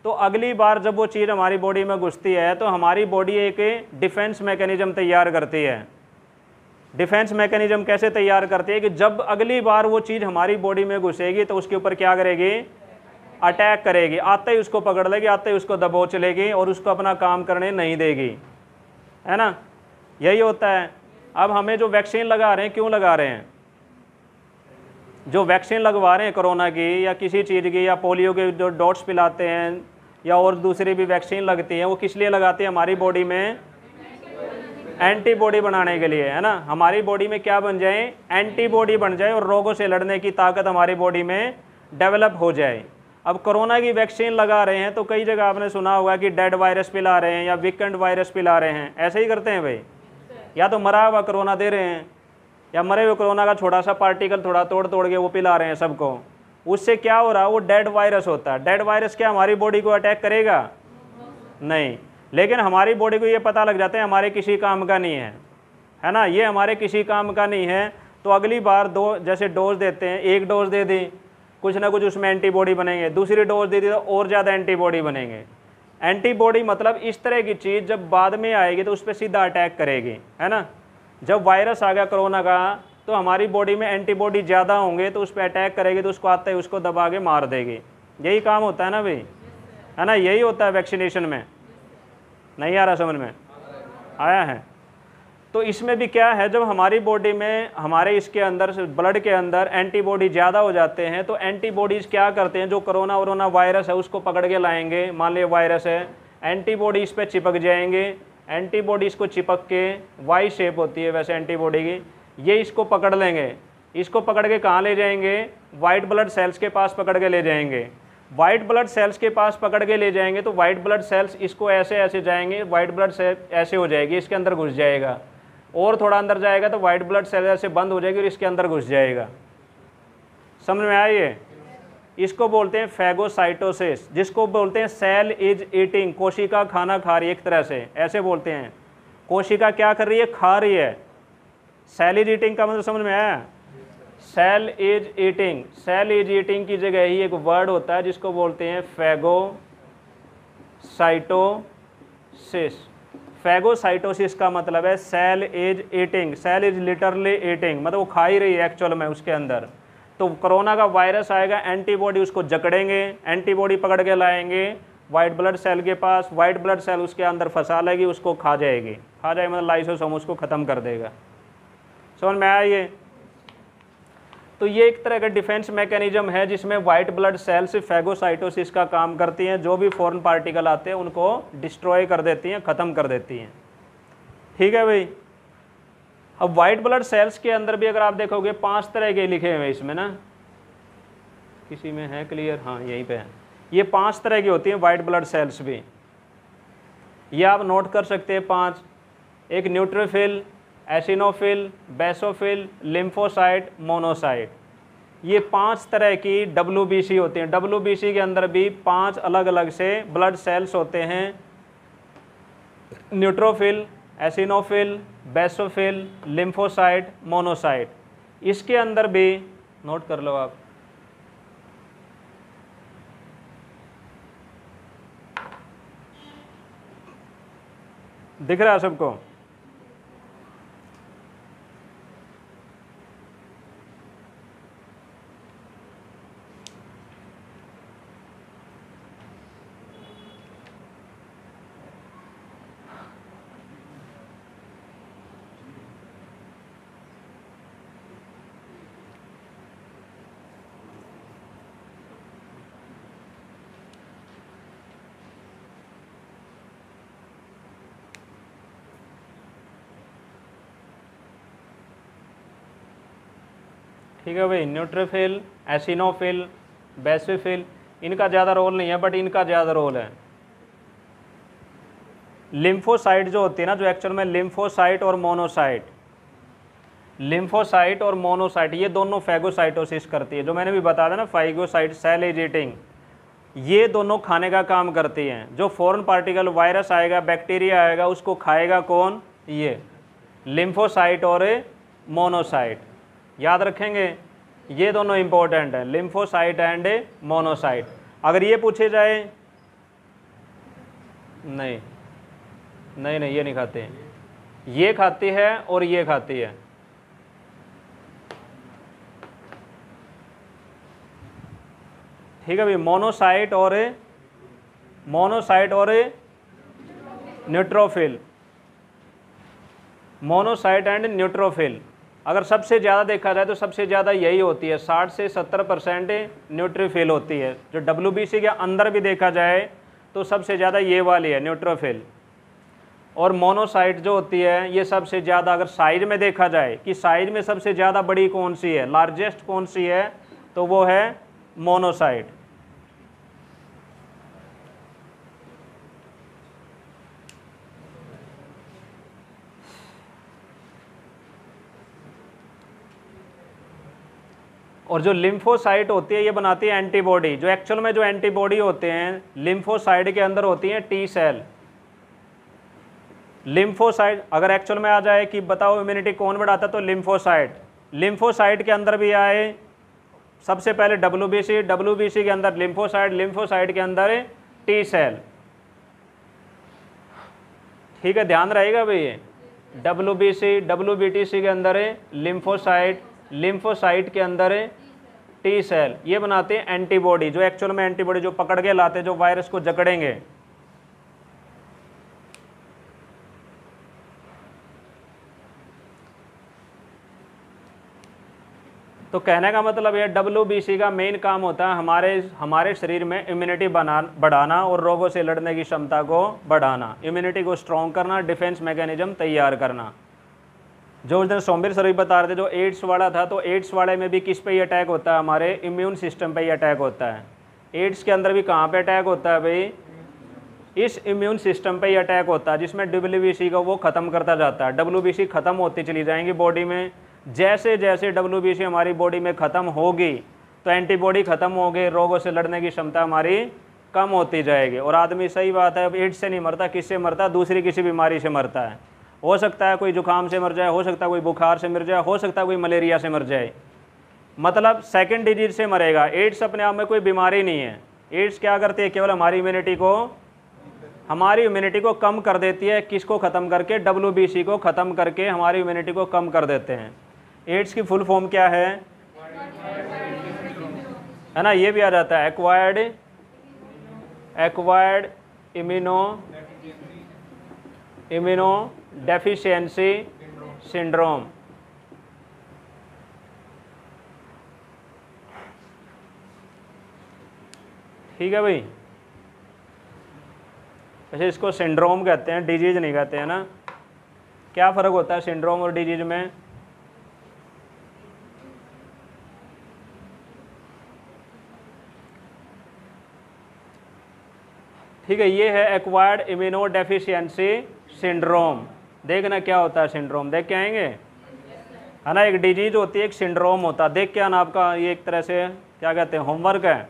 तो अगली बार जब वो चीज़ हमारी बॉडी में घुसती है तो हमारी बॉडी एक डिफेंस मैकेनिज्म तैयार करती है। डिफेंस मैकेनिज्म कैसे तैयार करती है कि जब अगली बार वो चीज़ हमारी बॉडी में घुसेगी तो उसके ऊपर क्या करेगी, अटैक करेगी, आते ही उसको पकड़ लेगी, आते ही उसको दबोच लेगी और उसको अपना काम करने नहीं देगी, है ना। यही होता है। अब हमें जो वैक्सीन लगा रहे हैं, क्यों लगा रहे हैं, जो वैक्सीन लगवा रहे हैं कोरोना की या किसी चीज़ की, या पोलियो के जो डॉट्स पिलाते हैं या और दूसरी भी वैक्सीन लगती हैं, वो किस लिए लगाती है, हमारी बॉडी में एंटीबॉडी बनाने के लिए, है ना। हमारी बॉडी में क्या बन जाए, एंटीबॉडी बन जाए और रोगों से लड़ने की ताकत हमारी बॉडी में डेवलप हो जाए। अब कोरोना की वैक्सीन लगा रहे हैं तो कई जगह आपने सुना होगा कि डेड वायरस पिला रहे हैं या वीकेंड वायरस पिला रहे हैं, ऐसे ही करते हैं भाई, या तो मरा हुआ कोरोना दे रहे हैं या मरे हुए कोरोना का छोटा सा पार्टिकल थोड़ा तोड़ तोड़ के वो पिला रहे हैं सबको। उससे क्या हो रहा है, वो डेड वायरस होता है। डेड वायरस क्या हमारी बॉडी को अटैक करेगा, नहीं, लेकिन हमारी बॉडी को ये पता लग जाता है हमारे किसी काम का नहीं है ना, ये हमारे किसी काम का नहीं है, तो अगली बार दो जैसे डोज देते हैं, एक डोज दे दी कुछ ना कुछ उसमें एंटीबॉडी बनेंगे, दूसरी डोज दे दी तो और ज़्यादा एंटीबॉडी बनेंगे। एंटीबॉडी मतलब इस तरह की चीज़ जब बाद में आएगी तो उस पर सीधा अटैक करेगी, है ना। जब वायरस आ गया कोरोना का तो हमारी बॉडी में एंटीबॉडी ज़्यादा होंगे तो उस पर अटैक करेगी, तो उसको आते ही उसको दबा के मार देगी। यही काम होता है ना भाई, है ना, यही होता है वैक्सीनेशन में। नहीं आ रहा समझ में, आया है। तो इसमें भी क्या है, जब हमारी बॉडी में हमारे इसके अंदर ब्लड के अंदर एंटीबॉडी ज़्यादा हो जाते हैं तो एंटीबॉडीज़ क्या करते हैं, जो कोरोना वायरस है उसको पकड़ के लाएंगे। मान लिया वायरस है, एंटीबॉडी इस पर चिपक जाएंगे, एंटीबॉडी इसको चिपक के वाई शेप होती है वैसे एंटीबॉडी की, ये इसको पकड़ लेंगे, इसको पकड़ के कहाँ ले जाएंगे, वाइट ब्लड सेल्स के पास पकड़ के ले जाएंगे। वाइट ब्लड सेल्स के पास पकड़ के ले जाएंगे तो वाइट ब्लड सेल्स इसको ऐसे ऐसे जाएंगे, वाइट ब्लड सेल ऐसे हो जाएगी, इसके अंदर घुस जाएगा, और थोड़ा अंदर जाएगा तो वाइट ब्लड सेल ऐसे बंद हो जाएगी और इसके अंदर घुस जाएगा। समझ में आइए, इसको बोलते हैं फैगोसाइटोसिस, जिसको बोलते हैं सेल इज ईटिंग, कोशिका खाना खा रही है एक तरह से, ऐसे बोलते हैं। कोशिका क्या कर रही है, खा रही है। सेल इज ईटिंग का मतलब समझ में आया, cell is eating. Cell is eating की जगह ही एक वर्ड होता है जिसको बोलते हैं फैगोसाइटोसिस। फैगोसाइटोसिस का मतलब है cell is eating, cell is literally eating, मतलब वो खा ही रही है एक्चुअल में उसके अंदर। तो कोरोना का वायरस आएगा, एंटीबॉडी उसको जकड़ेंगे, एंटीबॉडी पकड़ के लाएंगे वाइट ब्लड सेल के पास, वाइट ब्लड सेल उसके अंदर फंसा लेगी, उसको खा जाएगी, खा जाएगी मतलब लाइसोसोम उसको ख़त्म कर देगा। समझ में आया ये। तो ये एक तरह का डिफेंस मैकेनिज्म है जिसमें वाइट ब्लड सेल्स फैगोसाइटोसिस का काम करती हैं, जो भी फॉरेन पार्टिकल आते हैं उनको डिस्ट्रॉय कर देती हैं, ख़त्म कर देती हैं। ठीक है भाई। अब वाइट ब्लड सेल्स के अंदर भी अगर आप देखोगे 5 तरह के लिखे हुए हैं इसमें ना, किसी में है क्लियर, हाँ यहीं पे है। ये 5 तरह की होती हैं वाइट ब्लड सेल्स भी, ये आप नोट कर सकते हैं 5। एक neutrophil, eosinophil, basophil, lymphocyte, monocyte, ये 5 तरह की WBC होती हैं। WBC के अंदर भी 5 अलग अलग से ब्लड सेल्स होते हैं, neutrophil, eosinophil, basophil, lymphocyte, monocyte. इसके अंदर भी नोट कर लो आप, दिख रहा है सबको। ठीक है भाई। न्यूट्रोफिल, एसिनोफिल, बेसिफिल, इनका ज़्यादा रोल नहीं है बट इनका ज़्यादा रोल है। लिम्फोसाइट जो होती है ना, जो एक्चुअल में लिम्फोसाइट और मोनोसाइट, लिम्फोसाइट और मोनोसाइट ये दोनों फैगोसाइटोसिस करती है। जो मैंने भी बताया था ना, फाइगोसाइट सेल इज ईटिंग, ये दोनों खाने का काम करती हैं। जो फॉरेन पार्टिकल वायरस आएगा, बैक्टीरिया आएगा, उसको खाएगा कौन? ये लिम्फोसाइट और मोनोसाइट। याद रखेंगे, ये दोनों इंपॉर्टेंट हैं, लिम्फोसाइट एंड मोनोसाइट। अगर ये पूछे जाए, नहीं नहीं नहीं, ये नहीं खाते हैं, ये खाती है और ये खाती है। ठीक है भाई। मोनोसाइट और न्यूट्रोफिल, मोनोसाइट एंड न्यूट्रोफिल। अगर सबसे ज़्यादा देखा जाए तो सबसे ज़्यादा यही होती है, 60 से 70% न्यूट्रोफिल होती है। जो WBC के अंदर भी देखा जाए तो सबसे ज़्यादा ये वाली है, न्यूट्रोफिल। और मोनोसाइट जो होती है ये सबसे ज़्यादा, अगर साइज में देखा जाए कि साइज में सबसे ज़्यादा बड़ी कौन सी है, लार्जेस्ट कौन सी है, तो वो है मोनोसाइट। और जो लिम्फोसाइट होती है ये बनाती है एंटीबॉडी। जो एक्चुअल में जो एंटीबॉडी होते हैं लिम्फोसाइट के अंदर होती हैं टी सेल। लिम्फोसाइट अगर एक्चुअल में आ जाए कि बताओ इम्यूनिटी कौन बढ़ाता है, तो लिम्फोसाइट। लिम्फोसाइट के अंदर भी आए सबसे पहले WBC के अंदर लिम्फोसाइट के अंदर टी सेल। ठीक है, ध्यान रहेगा भाई। ये WBTC के अंदर है लिम्फोसाइट के अंदर है टी सेल। ये बनाते हैं एंटीबॉडी, जो एक्चुअल में एंटीबॉडी जो पकड़ के लाते हैं, जो वायरस को जकड़ेंगे। तो कहने का मतलब ये WBC का मेन काम होता है हमारे शरीर में इम्यूनिटी बढ़ाना और रोगों से लड़ने की क्षमता को बढ़ाना, इम्यूनिटी को स्ट्रॉन्ग करना, डिफेंस मैकेनिज्म तैयार करना। जो उस दिन सोमवीर सर भी बता रहे थे, जो एड्स वाला था, तो एड्स वाले में भी किस पे ही अटैक होता है? हमारे इम्यून सिस्टम पे ही अटैक होता है। एड्स के अंदर भी कहाँ पे अटैक होता है भाई? इस इम्यून सिस्टम पे ही अटैक होता है, जिसमें WBC को वो ख़त्म करता जाता है। WBC ख़त्म होती चली जाएंगी बॉडी में। जैसे जैसे WBC हमारी बॉडी में ख़त्म होगी तो एंटीबॉडी ख़त्म होगी, रोगों से लड़ने की क्षमता हमारी कम होती जाएगी। और आदमी, सही बात है, अब एड्स से नहीं मरता, किससे मरता? दूसरी किसी बीमारी से मरता है। हो सकता है कोई जुकाम से मर जाए, हो सकता है कोई बुखार से मर जाए, हो सकता है कोई मलेरिया से मर जाए, मतलब सेकंड डिजीज से मरेगा। एड्स अपने आप में कोई बीमारी नहीं है। एड्स क्या करती है? केवल हमारी इम्यूनिटी को कम कर देती है। किसको ख़त्म करके? WBC को ख़त्म करके हमारी इम्यूनिटी को कम कर देते हैं। एड्स की फुल फॉर्म क्या है ना? ये भी आ जाता है, एक्वायर्ड इम्यूनो डेफिशिएंसी सिंड्रोम। ठीक है भाई। वैसे इसको सिंड्रोम कहते हैं, डिजीज नहीं कहते हैं ना। क्या फ़र्क होता है सिंड्रोम और डिजीज में? ठीक है, ये है एक्वायर्ड इम्यूनो डेफिशिएंसी सिंड्रोम। देखना क्या होता है सिंड्रोम, देख के आएंगे, है ना। एक डिजीज होती है, एक सिंड्रोम होता है। देख के आना, आपका ये एक तरह से क्या कहते हैं, होमवर्क है।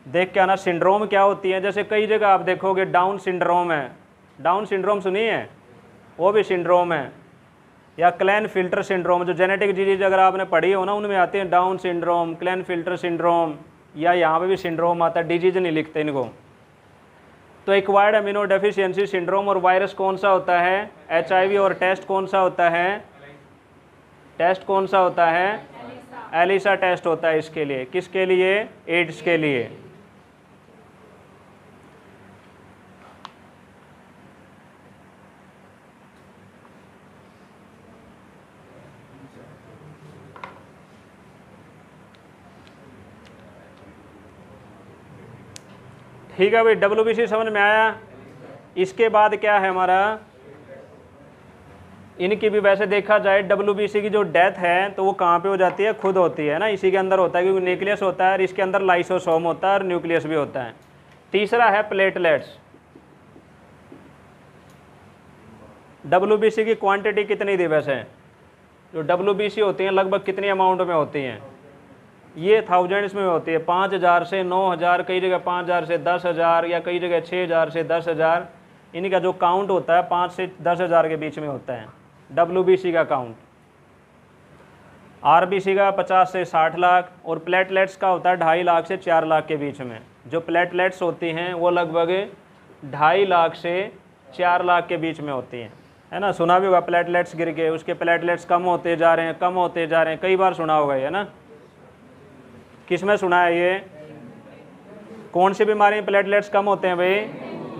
देख के आना सिंड्रोम क्या होती है। जैसे कई जगह आप देखोगे डाउन सिंड्रोम है, डाउन सिंड्रोम सुनी है, वो भी सिंड्रोम है। या क्लेन-फिल्टर सिंड्रोम, जो जेनेटिक डिजीज अगर आपने पढ़ी हो ना, उनमें आते हैं डाउन सिंड्रोम, क्लेन-फिल्टर सिंड्रोम, या यहाँ पे भी सिंड्रोम आता है, डिजीज नहीं लिखते इनको। तो एक्वायर्ड इम्यूनो डेफिशिएंसी सिंड्रोम। और वायरस कौन सा होता है? HIV। और टेस्ट कौन सा होता है? एलिसा टेस्ट होता है इसके लिए। किसके लिए? एड्स के लिए। ठीक है भाई, WBC समझ में आया। इसके बाद क्या है हमारा? इनकी भी वैसे देखा जाए WBC की जो डेथ है तो वो कहाँ पे हो जाती है, खुद होती है ना, इसी के अंदर होता है, क्योंकि न्यूक्लियस होता है और इसके अंदर लाइसोसोम होता है और न्यूक्लियस भी होता है। तीसरा है प्लेटलेट्स। WBC की क्वांटिटी कितनी थी वैसे, जो WBC होती हैं लगभग कितनी अमाउंट में होती हैं, ये थाउजेंड्स में होती है, 5000 से 9000, कई जगह 5000 से 10,000 या कई जगह 6000 से 10,000। इनका जो काउंट होता है 5 से 10,000 के बीच में होता है WBC का काउंट। RBC का 50 से 60 लाख और प्लेटलेट्स का होता है 2.5 लाख से 4 लाख के बीच में। जो प्लेटलेट्स होती हैं वो लगभग 2.5 लाख से 4 लाख के बीच में होती हैं, है ना। सुना भी होगा प्लेटलेट्स गिर के उसके प्लेटलेट्स कम होते जा रहे हैं, कम होते जा रहे हैं, कई बार सुना होगा ये, है ना। किस में सुना है ये, कौन सी बीमारी में प्लेटलेट्स कम होते हैं भाई,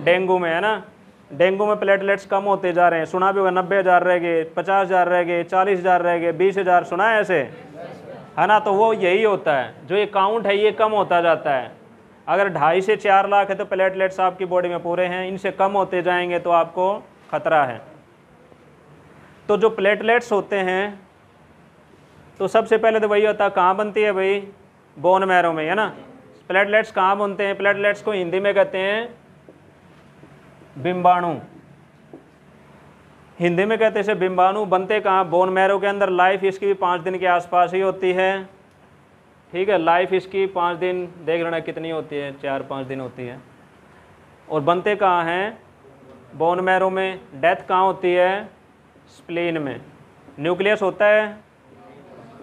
डेंगू में, है ना। डेंगू में प्लेटलेट्स कम होते जा रहे हैं, सुना भी होगा 90,000 रह गए, 50,000 रह गए, 40,000 रह गए, 20,000, सुना है ऐसे, है ना। तो वो यही होता है, जो ये काउंट है ये कम होता जाता है। अगर 2.5 से 4 लाख है तो प्लेटलेट्स आपकी बॉडी में पूरे हैं, इनसे कम होते जाएंगे तो आपको खतरा है। तो जो प्लेटलेट्स होते हैं तो सबसे पहले तो वही होता है, कहाँ बनती है भाई, बोन मैरो में, है ना। प्लेटलेट्स कहाँ बनते हैं, प्लेटलेट्स को हिंदी में कहते हैं बिंबाणु, हिंदी में कहते हैं इसे बिंबाणु। बनते कहाँ, बोन मैरो के अंदर। लाइफ इसकी भी 5 दिन के आसपास ही होती है, ठीक है। लाइफ इसकी 5 दिन, देख लेना कितनी होती है, 4-5 दिन होती है। और बनते कहाँ हैं, बोन मैरो में। डेथ कहाँ होती है, स्प्लीन में। न्यूक्लियस होता है,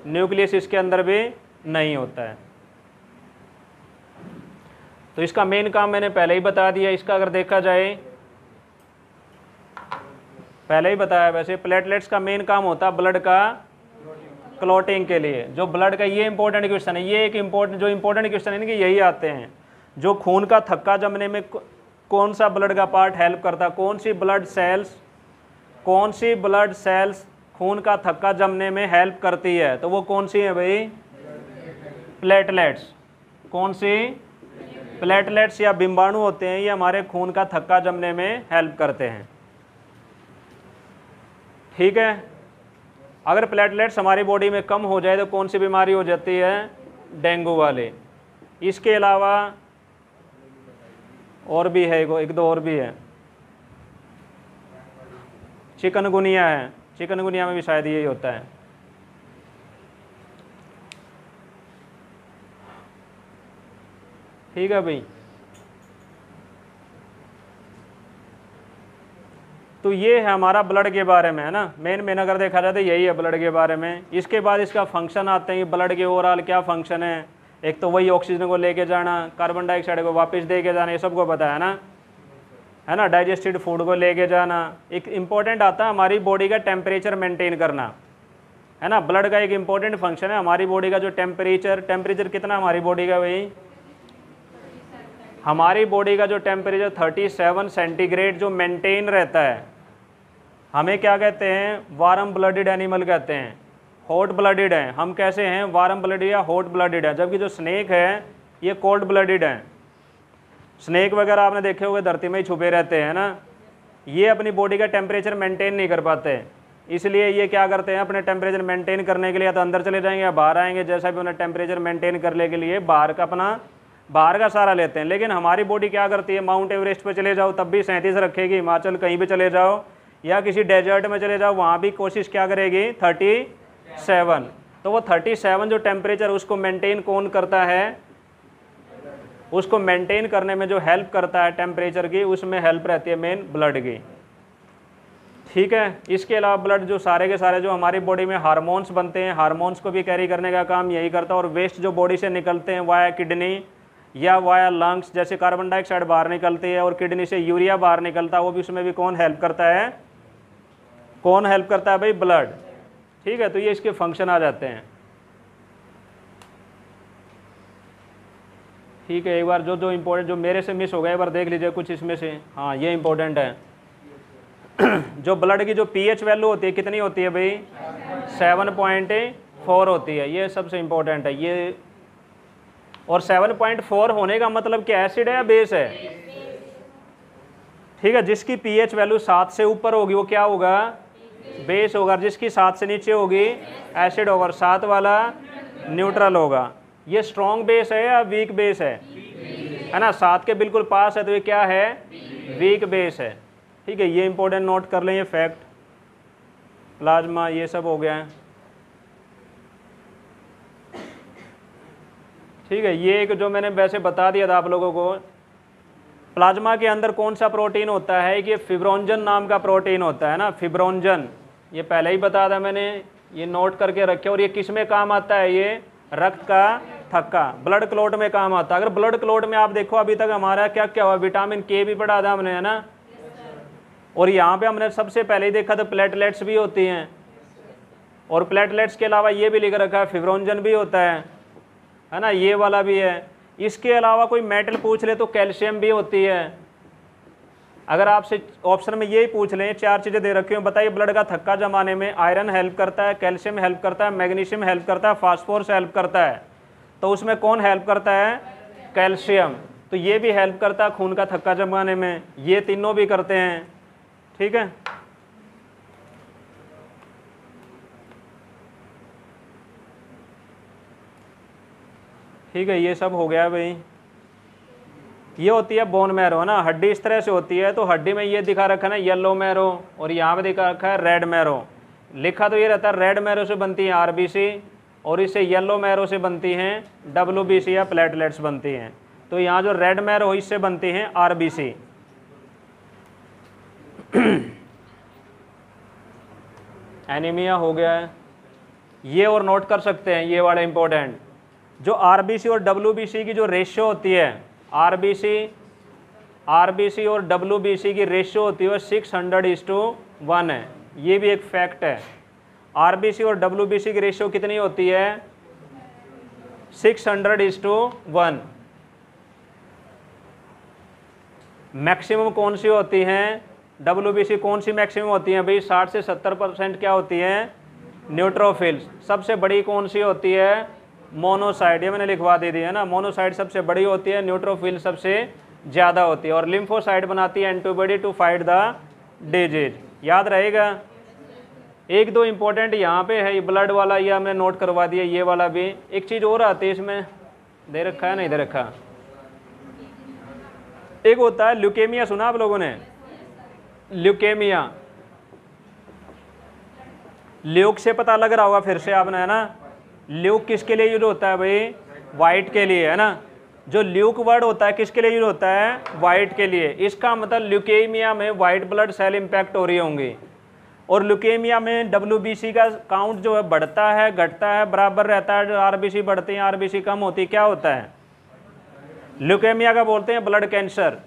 न्यूक्लियस इसके अंदर भी नहीं होता है। तो इसका मेन काम मैंने पहले ही बता दिया। इसका अगर देखा जाए, पहले ही बताया वैसे, प्लेटलेट्स का मेन काम होता है ब्लड का क्लॉटिंग के लिए। जो ब्लड का, ये इंपॉर्टेंट क्वेश्चन है, ये एक जो इंपॉर्टेंट क्वेश्चन है कि यही आते हैं। जो खून का थक्का जमने में कौन सा ब्लड का पार्ट हेल्प करता है, कौन सी ब्लड सेल्स खून का थक्का जमने में हेल्प करती है, तो वो कौन सी है भाई, प्लेटलेट्स। कौन सी, प्लेटलेट्स या बिंबाणु होते हैं, ये हमारे खून का थक्का जमने में हेल्प करते हैं, ठीक है। अगर प्लेटलेट्स हमारी बॉडी में कम हो जाए तो कौन सी बीमारी हो जाती है, डेंगू वाले। इसके अलावा और भी है, एक दो और भी है, चिकनगुनिया है। चिकनगुनिया में भी शायद यही होता है। ठीक है भाई। तो ये है हमारा ब्लड के बारे में, है ना। मेन अगर देखा जाए तो यही है ब्लड के बारे में। इसके बाद इसका फंक्शन आते हैं, ब्लड के ओवरऑल क्या फंक्शन है। एक तो वही ऑक्सीजन को लेके जाना, कार्बन डाइऑक्साइड को वापस दे के जाना, ये सबको पता है ना। डाइजेस्टेड फूड को लेके जाना। एक इम्पोर्टेंट आता है हमारी बॉडी का टेम्परेचर मेंटेन करना, है ना। ब्लड का एक इम्पोर्टेंट फंक्शन है हमारी बॉडी का जो टेम्परेचर कितना हमारी बॉडी का भाई, हमारी बॉडी का जो टेम्परेचर 37 सेंटीग्रेड जो मेंटेन रहता है, हमें क्या कहते हैं, वार्म ब्लडेड एनिमल कहते हैं। हॉट ब्लडेड हैं हम, कैसे हैं, वार्म ब्लडेड या हॉट ब्लडेड है। जबकि जो स्नेक है ये कोल्ड ब्लडेड हैं। स्नेक वगैरह आपने देखे होंगे धरती में ही छुपे रहते हैं ना, ये अपनी बॉडी का टेम्परेचर मेंटेन नहीं कर पाते। इसलिए ये क्या करते हैं, अपने टेम्परेचर मेंटेन करने के लिए या तो अंदर चले जाएंगे या बाहर आएंगे, जैसा भी उन्हें टेम्परेचर मेंटेन करने के लिए बाहर का सहारा लेते हैं। लेकिन हमारी बॉडी क्या करती है, माउंट एवरेस्ट पर चले जाओ तब भी 37 रखेगी, हिमाचल कहीं भी चले जाओ या किसी डेजर्ट में चले जाओ वहाँ भी कोशिश क्या करेगी, 37। तो वो 37 जो टेम्परेचर उसको मेंटेन कौन करता है, उसको मेंटेन करने में जो हेल्प करता है टेम्परेचर की, उसमें हेल्प रहती है मेन ब्लड की, ठीक है। इसके अलावा ब्लड जो सारे के सारे जो हमारी बॉडी में हार्मोन्स बनते हैं, हार्मोन्स को भी कैरी करने का काम यही करता है। और वेस्ट जो बॉडी से निकलते हैं वाया किडनी या वाया लंग्स, जैसे कार्बन डाइऑक्साइड बाहर निकलती है और किडनी से यूरिया बाहर निकलता है, वो भी उसमें भी कौन हेल्प करता है, भाई ब्लड, ठीक है। तो ये इसके फंक्शन आ जाते हैं, ठीक है। एक बार जो इम्पोर्टेंट जो मेरे से मिस हो गया एक बार देख लीजिए कुछ इसमें से। हाँ ये इम्पोर्टेंट है। जो ब्लड की जो पीएच वैल्यू होती है कितनी होती है भाई, 7.4 होती है, ये सबसे इम्पोर्टेंट है ये। और 7.4 होने का मतलब क्या, एसिड है या बेस है, ठीक है। जिसकी पीएच वैल्यू 7 से ऊपर होगी वो क्या होगा, बेस होगा, जिसकी 7 से नीचे होगी एसिड होगा, और 7 वाला न्यूट्रल होगा। ये स्ट्रॉन्ग बेस है या वीक बेस है ना? 7 के बिल्कुल पास है तो ये क्या है? वीक बेस है। ठीक है, ये इंपॉर्टेंट नोट कर लें, ये फैक्ट। प्लाज्मा ये सब हो गया है। ठीक है, ये एक जो मैंने वैसे बता दिया था आप लोगों को, प्लाज्मा के अंदर कौन सा प्रोटीन होता है कि फिब्रोंजन नाम का प्रोटीन होता है ना, फिब्रोंजन। ये पहले ही बताया था मैंने, ये नोट करके रखे। और ये किस में काम आता है? ये रक्त का थक्का, ब्लड क्लोट में काम आता है। अगर ब्लड क्लोट में आप देखो अभी तक हमारा क्या क्या हुआ, विटामिन के भी पढ़ा था हमने, है ना? और यहाँ पे हमने सबसे पहले ही देखा था प्लेटलेट्स भी होती हैं, और प्लेटलेट्स के अलावा ये भी लिख रखा है फिब्रोंजन भी होता है ना, ये वाला भी है। इसके अलावा कोई मेटल पूछ ले तो कैल्शियम भी होती है। अगर आपसे ऑप्शन में यही पूछ लें, 4 चीज़ें दे रखी हैं, बताइए ब्लड का थक्का जमाने में आयरन हेल्प करता है, कैल्शियम हेल्प करता है, मैग्नीशियम हेल्प करता है, फास्फोरस हेल्प करता है, तो उसमें कौन हेल्प करता है? कैल्शियम। तो ये भी हेल्प करता है खून का थक्का जमाने में, ये तीनों भी करते हैं। ठीक है, ठीक है, ये सब हो गया भाई। ये होती है बोन मैरो ना, हड्डी इस तरह से होती है, तो हड्डी में ये दिखा रखा है ना येलो मैरो, और यहाँ पे दिखा रखा है रेड मैरो। लिखा तो ये रहता है रेड मैरो से बनती है आरबीसी, और इससे येलो मैरो से बनती हैं डब्ल्यूबीसी या प्लेटलेट्स बनती हैं। तो यहाँ जो रेड मैरो इससे बनती हैं आरबीसी। एनीमिया हो गया है ये, और नोट कर सकते हैं ये वाला इंपॉर्टेंट, जो आरबीसी और डब्ल्यूबीसी की जो रेशियो होती है, आरबीसी और डब्ल्यूबीसी की रेशियो होती है 600:1 है। ये भी एक फैक्ट है। आरबीसी और डब्ल्यूबीसी की रेशियो कितनी होती है? 600:1। मैक्सिमम कौन सी होती हैं? डब्ल्यूबीसी कौन सी मैक्सिमम होती है भाई? 60 से 70% क्या होती है? न्यूट्रोफिल्स। सबसे बड़ी कौन सी होती है? मोनोसाइट। ये मैंने लिखवा दे दी है ना, मोनोसाइट सबसे बड़ी होती है, न्यूट्रोफिल सबसे ज़्यादा होती है, और लिम्फोसाइट बनाती है antibody to fight the disease. याद रहेगा। एक दो इंपॉर्टेंट यहाँ पे है, ये ब्लड वाला ये हमने नोट करवा दिया, ये वाला भी। एक चीज़ और आती है इसमें, दे रखा है नहीं दे रखा, एक होता है ल्यूकेमिया, सुना आप लोगों ने? ल्यूकेमिया, ल्यूक से पता लग रहा होगा फिर से आपने, है ना? ल्यूक किसके लिए यूज होता है भाई? वाइट के लिए, है ना? जो ल्यूक वर्ड होता है किसके लिए यूज होता है? वाइट के लिए। इसका मतलब ल्यूकेमिया में वाइट ब्लड सेल इंपैक्ट हो रही होंगी, और ल्यूकेमिया में डब्ल्यूबीसी का काउंट जो है बढ़ता है घटता है, बराबर रहता है। जो आरबीसी बढ़ती है आरबीसी कम होती है, क्या होता है? ल्यूकेमिया का बोलते हैं ब्लड कैंसर।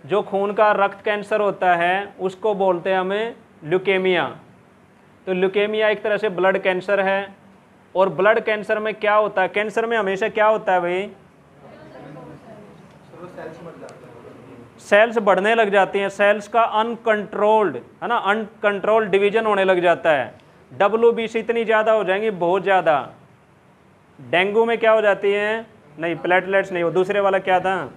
जो खून का रक्त कैंसर होता है उसको बोलते हैं हमें ल्यूकेमिया। तो ल्यूकेमिया एक तरह से ब्लड कैंसर है। और ब्लड कैंसर में क्या होता है? कैंसर में हमेशा क्या होता है भाई? सेल्स बढ़ने लग जाती हैं, सेल्स का अनकंट्रोल्ड, है ना, अनकंट्रोल्ड डिवीजन होने लग जाता है। डब्ल्यूबीसी इतनी ज़्यादा हो जाएंगी, बहुत ज़्यादा। डेंगू में क्या हो जाती है? नहीं, प्लेटलेट्स नहीं, वो दूसरे वाला क्या था?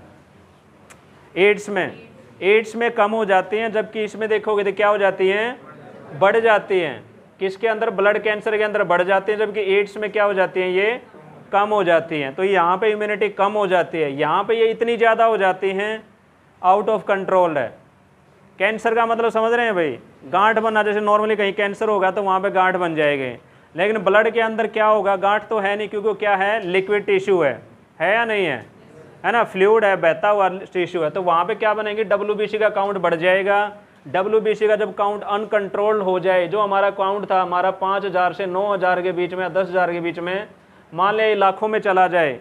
एड्स में कम हो जाती हैं, जबकि इसमें देखोगे तो क्या हो जाती हैं? बढ़ जाती हैं। किसके अंदर? ब्लड कैंसर के अंदर बढ़ जाती हैं, जबकि एड्स में क्या हो जाती हैं? ये कम हो जाती हैं। तो यहाँ पे इम्यूनिटी कम हो जाती है, यहाँ पे ये इतनी ज़्यादा हो जाती हैं, आउट ऑफ कंट्रोल है। कैंसर का मतलब समझ रहे हैं भाई? गांठ बनना, जैसे नॉर्मली कहीं कैंसर होगा तो वहाँ पे गांठ बन जाएगी, लेकिन ब्लड के अंदर क्या होगा? गांठ तो है नहीं, क्योंकि क्या है? लिक्विड टिश्यू है या नहीं है? है ना, फ्लूइड है, बहता हुआ टिश्यू है। तो वहाँ पे क्या बनेगी? डब्ल्यूबीसी का काउंट बढ़ जाएगा। डब्ल्यूबीसी का जब काउंट अनकंट्रोल्ड हो जाए, जो हमारा काउंट था हमारा 5000 से 9000 के बीच में, 10,000 के बीच में, मान ले लाखों में चला जाए,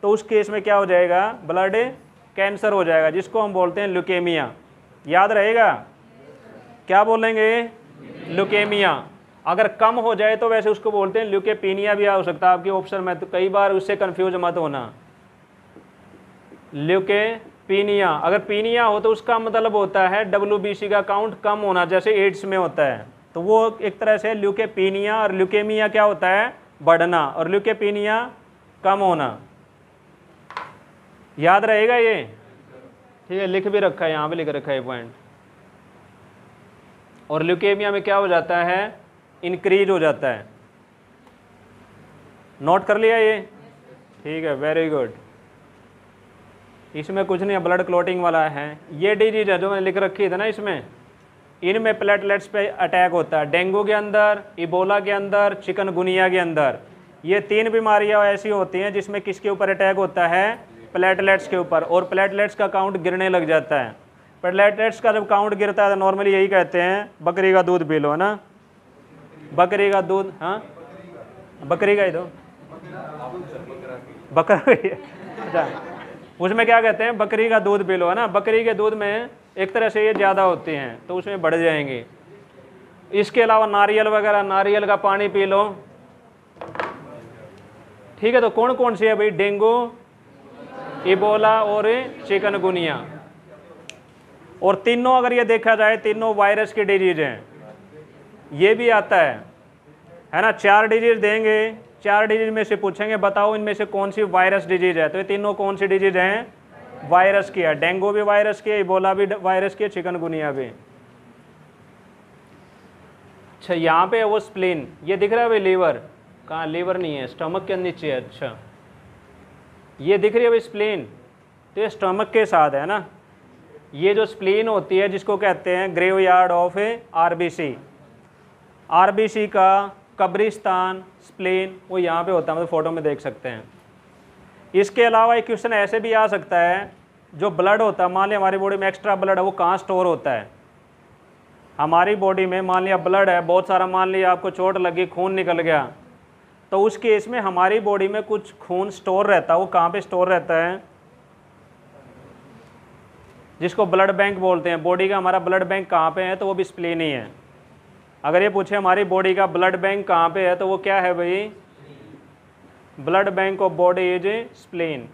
तो उस केस में क्या हो जाएगा? ब्लड कैंसर हो जाएगा, जिसको हम बोलते हैं ल्यूकेमिया। याद रहेगा? क्या बोलेंगे? ल्यूकेमिया। अगर कम हो जाए तो वैसे उसको बोलते हैं ल्यूकेपीनिया भी हो सकता है आपके ऑप्शन में, तो कई बार उससे कंफ्यूज मत होना। ल्यूकेपीनिया, अगर पीनिया हो तो उसका मतलब होता है डब्ल्यूबीसी का काउंट कम होना, जैसे एड्स में होता है। तो वो एक तरह से ल्यूकेपीनिया, और ल्यूकेमिया क्या होता है? बढ़ना, और ल्यूकेपीनिया कम होना। याद रहेगा ये? ठीक है, लिख भी रखा है, यहाँ पे लिख रखा है पॉइंट। और ल्यूकेमिया में क्या हो जाता है, इंक्रीज हो जाता है। नोट कर लिया ये, ठीक है, वेरी गुड। इसमें कुछ नहीं है, ब्लड क्लॉटिंग वाला है। ये डिजीज है जो मैंने लिख रखी थी ना, इसमें इनमें प्लेटलेट्स पे अटैक होता है। डेंगू के अंदर, इबोला के अंदर, चिकनगुनिया के अंदर, ये 3 बीमारियां ऐसी होती हैं जिसमें किसके ऊपर अटैक होता है, प्लेटलेट्स के ऊपर, और प्लेटलेट्स का काउंट गिरने लग जाता है। प्लेटलेट्स का जब काउंट गिरता है तो नॉर्मली यही कहते हैं बकरी का दूध पी लो, है ना, बकरी का दूध, हाँ बकरी का ही दो, बकरा अच्छा, उसमें क्या कहते हैं, बकरी का दूध पी लो, है ना। बकरी के दूध में एक तरह से ये ज़्यादा होते हैं तो उसमें बढ़ जाएंगे। इसके अलावा नारियल वगैरह, नारियल का पानी पी लो, ठीक है। तो कौन कौन सी है भाई, डेंगू, इबोला और चिकनगुनिया। और तीनों अगर ये देखा जाए तीनों वायरस की डिजीज हैं, ये भी आता है ना। 4 डिजीज देंगे, 4 डिजीज में से पूछेंगे बताओ इनमें से कौन सी वायरस डिजीज है, तो ये तीनों कौन सी डिजीज हैं, वायरस की है। डेंगू भी वायरस की है, इबोला भी वायरस की है, चिकनगुनिया भी। अच्छा, यहाँ पे है वो स्प्लीन, ये दिख रहा है भाई, लीवर कहाँ, लीवर नहीं है, स्टमक के नीचे है। अच्छा, ये दिख रही है भाई स्प्लीन, तो ये स्टमक के साथ है ना। ये जो स्प्लीन होती है जिसको कहते हैं ग्रेवयार्ड ऑफ आरबीसी, आरबीसी का कब्रिस्तान, स्प्लीन, वो यहाँ पे होता है, मतलब फोटो में देख सकते हैं। इसके अलावा एक क्वेश्चन ऐसे भी आ सकता है, जो ब्लड होता है, मान लिया हमारी बॉडी में एक्स्ट्रा ब्लड है, वो कहाँ स्टोर होता है। हमारी बॉडी में मान लिया ब्लड है बहुत सारा, मान लिया आपको चोट लगी, खून निकल गया, तो उस केस में हमारी बॉडी में कुछ खून स्टोर रहता है। वो कहाँ पे स्टोर रहता है, जिसको ब्लड बैंक बोलते हैं। बॉडी का हमारा ब्लड बैंक कहाँ पे है, तो वो भी स्प्लीन ही है। अगर ये पूछे हमारी बॉडी का ब्लड बैंक कहाँ पे है, तो वो क्या है भाई, blood bank of body is spleen.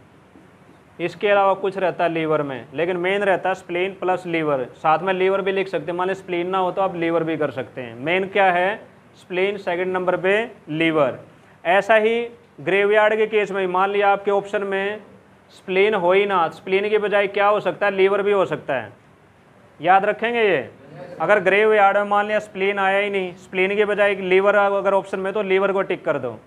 इसके अलावा कुछ रहता है लीवर में, लेकिन मेन रहता है स्प्लीन प्लस लीवर। साथ में लीवर भी लिख सकते हैं, मान ली स्प्लीन ना हो तो आप लीवर भी कर सकते हैं। मेन क्या है, स्प्लीन, सेकंड नंबर पे लीवर। ऐसा ही ग्रेवयार्ड के केस में, मान लिया आपके ऑप्शन में स्प्लीन हो ही ना, स्प्लीन के बजाय क्या हो सकता है, लीवर भी हो सकता है। याद रखेंगे ये, अगर ग्रेवयार्ड में मान लिया स्प्लीन आया ही नहीं, स्प्लीन के बजाय लीवर अगर ऑप्शन में, तो लीवर को टिक कर दो।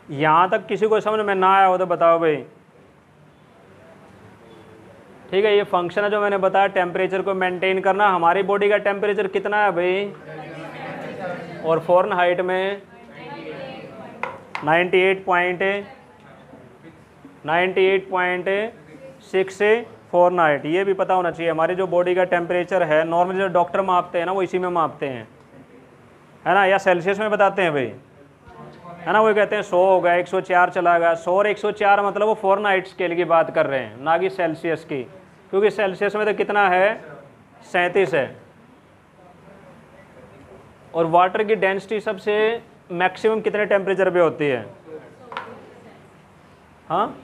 यहाँ तक किसी को समझ में ना आया हो तो बताओ भाई, ठीक है। ये फंक्शन है जो मैंने बताया, टेम्परेचर को मेंटेन करना। हमारी बॉडी का टेम्परेचर कितना है भाई, और फ़ारेनहाइट में 98.6 फ़ारेनहाइट। ये भी पता होना चाहिए। हमारी जो बॉडी का टेम्परेचर है, नॉर्मली जो डॉक्टर मापते हैं ना, वो इसी में मापते हैं, है ना, या सेल्सियस में बताते हैं भाई, है ना। वो कहते हैं 100 होगा, 104 चला गया। 100 और 104 मतलब वो फ़ारेनहाइट स्केल की बात कर रहे हैं, ना कि सेल्सियस की, क्योंकि सेल्सियस में तो कितना है, 37 है। और वाटर की डेंसिटी सबसे मैक्सिमम कितने टेम्परेचर पे होती है, हाँ,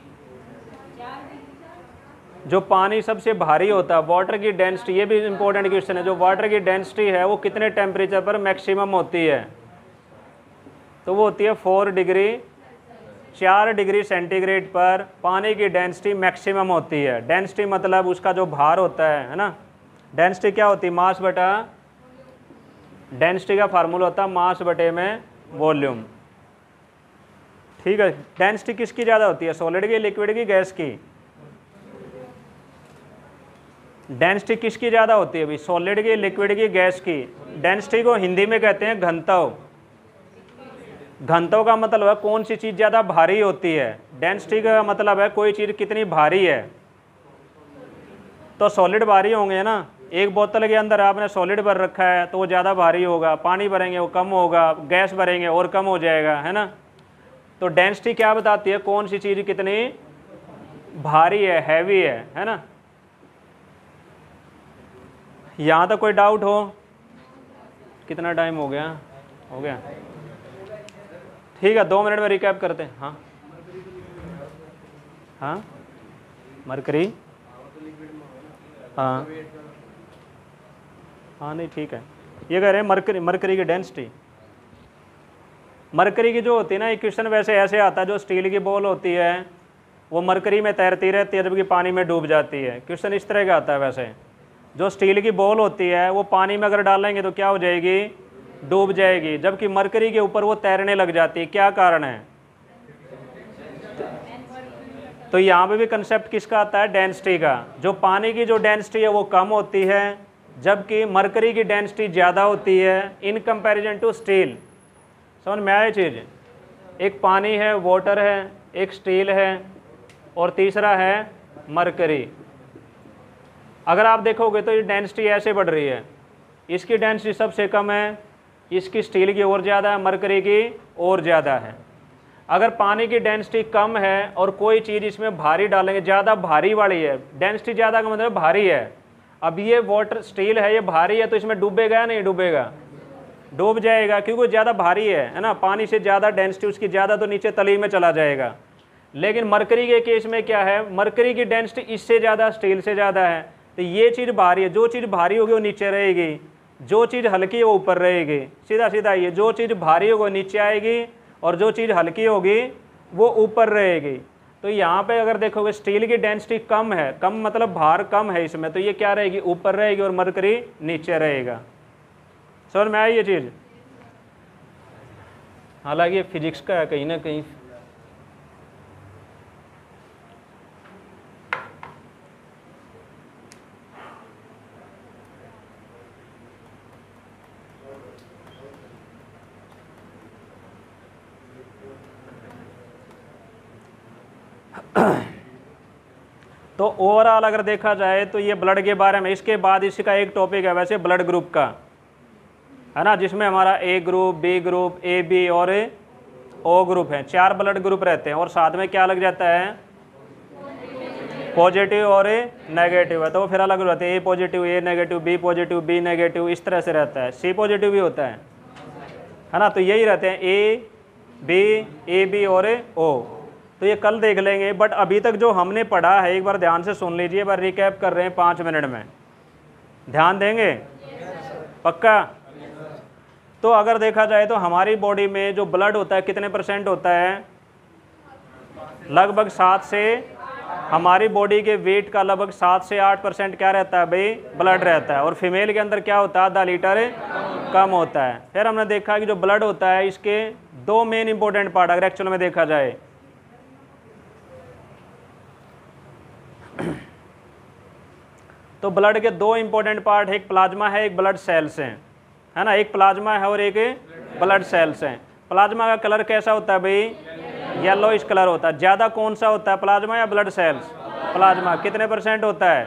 जो पानी सबसे भारी होता है, वाटर की डेंसिटी, ये भी इंपॉर्टेंट क्वेश्चन है, जो वाटर की डेंसिटी है वो कितने टेम्परेचर पर मैक्सिमम होती है, तो वो होती है 4 डिग्री सेंटीग्रेड पर पानी की डेंसिटी मैक्सिमम होती है। डेंसिटी मतलब उसका जो भार होता है ना। डेंसिटी क्या होती है, मास बटा, डेंसिटी का फार्मूला होता है मास बटे में वॉल्यूम, ठीक है। डेंसिटी किसकी ज़्यादा होती है, सॉलिड की, लिक्विड की, गैस की। डेंसिटी किसकी ज़्यादा होती है भाई, सॉलिड की, लिक्विड की, गैस की। डेंसिटी को हिंदी में कहते हैं घनत्व। घनत्व का मतलब है कौन सी चीज़ ज़्यादा भारी होती है। डेंसिटी का मतलब है कोई चीज़ कितनी भारी है। तो सॉलिड भारी होंगे ना, एक बोतल के अंदर आपने सॉलिड भर रखा है तो वो ज़्यादा भारी होगा, पानी भरेंगे वो कम होगा, गैस भरेंगे और कम हो जाएगा, है ना। तो डेंसिटी क्या बताती है, कौन सी चीज़ कितनी भारी है, हैवी है ना। यहाँ तक कोई डाउट हो? कितना टाइम हो गया? हो गया, ठीक है, 2 मिनट में रिकैप करते हैं। हाँ हाँ, मरकरी, हाँ हाँ, नहीं ठीक है। ये कह रहे हैं मरकरी की डेंसिटी, मरकरी की जो होती है ना, इक्वेशन वैसे ऐसे आता है, जो स्टील की बॉल होती है वो मरकरी में तैरती रहती है जबकि पानी में डूब जाती है। क्वेश्चन इस तरह का आता है। वैसे जो स्टील की बॉल होती है वो पानी में अगर डालेंगे तो क्या हो जाएगी? डूब जाएगी, जबकि मरकरी के ऊपर वो तैरने लग जाती है। क्या कारण है? तो यहाँ पे भी कंसेप्ट किसका आता है? डेंसिटी का। जो पानी की जो डेंसिटी है वो कम होती है, जबकि मरकरी की डेंसिटी ज़्यादा होती है इन कंपैरिजन टू स्टील। समझ में आया चीज़? एक पानी है, वाटर है, एक स्टील है, और तीसरा है मरकरी। अगर आप देखोगे तो ये डेंसिटी ऐसे बढ़ रही है, इसकी डेंसिटी सबसे कम है, इसकी स्टील की और ज़्यादा है, मरकरी की और ज़्यादा है। अगर पानी की डेंसिटी कम है और कोई चीज़ इसमें भारी डालेंगे, ज़्यादा भारी वाली है, डेंसिटी ज़्यादा का मतलब भारी है। अब ये वाटर स्टील है, ये भारी है, तो इसमें डूबेगा या नहीं डूबेगा? डूब जाएगा, क्योंकि ज़्यादा भारी है ना, पानी से ज़्यादा डेंसिटी उसकी ज़्यादा, तो नीचे तली में चला जाएगा। लेकिन मरकरी के केस में क्या है? मरकरी की डेंसिटी इससे ज़्यादा, स्टील से ज़्यादा है, तो ये चीज़ भारी है। जो चीज़ भारी होगी वो नीचे रहेगी, जो चीज़ हल्की है वो ऊपर रहेगी। सीधा सीधा ये, जो चीज़ भारी होगी वो नीचे आएगी और जो चीज़ हल्की होगी वो ऊपर रहेगी। तो यहाँ पे अगर देखोगे स्टील की डेंसिटी कम है, कम मतलब भार कम है इसमें, तो ये क्या रहेगी? ऊपर रहेगी, और मरकरी नीचे रहेगा। समझ में आई ये चीज़? हालांकि ये फिजिक्स का है कहीं ना कहीं। तो ओवरऑल अगर देखा जाए तो ये ब्लड के बारे में, इसके बाद इसका एक टॉपिक है वैसे ब्लड ग्रुप का, है ना, जिसमें हमारा A group, B group, A B और ओ ग्रुप है। 4 ब्लड ग्रुप रहते हैं, और साथ में क्या लग जाता है? पॉजिटिव और नेगेटिव है, तो वो फिर अलग रहते हैं। A positive, A negative, B positive, B negative, इस तरह से रहता है। सी पॉजिटिव भी होता है ना। तो यही रहते हैं ए बी, ए बी और ओ। तो ये कल देख लेंगे, बट अभी तक जो हमने पढ़ा है एक बार ध्यान से सुन लीजिए। एक बार रिकैप कर रहे हैं 5 मिनट में, ध्यान देंगे? पक्का? तो अगर देखा जाए तो हमारी बॉडी में जो ब्लड होता है कितने % होता है? लगभग 7 से, हमारी बॉडी के वेट का लगभग 7 से 8% क्या रहता है भाई? ब्लड रहता है। और फीमेल के अंदर क्या होता है? आधा लीटर कम होता है। फिर हमने देखा कि जो ब्लड होता है इसके 2 मेन इंपॉर्टेंट पार्ट अगर एक्चुअल में देखा जाए। तो ब्लड के 2 इंपॉर्टेंट पार्ट है, एक प्लाज्मा है, एक ब्लड सेल्स हैं, है ना। एक प्लाज्मा है और एक ब्लड सेल्स हैं। प्लाज्मा का कलर कैसा होता है भाई? येलोइश कलर होता है। ज़्यादा कौन सा होता है, प्लाज्मा या ब्लड सेल्स? प्लाज्मा। कितने % होता है?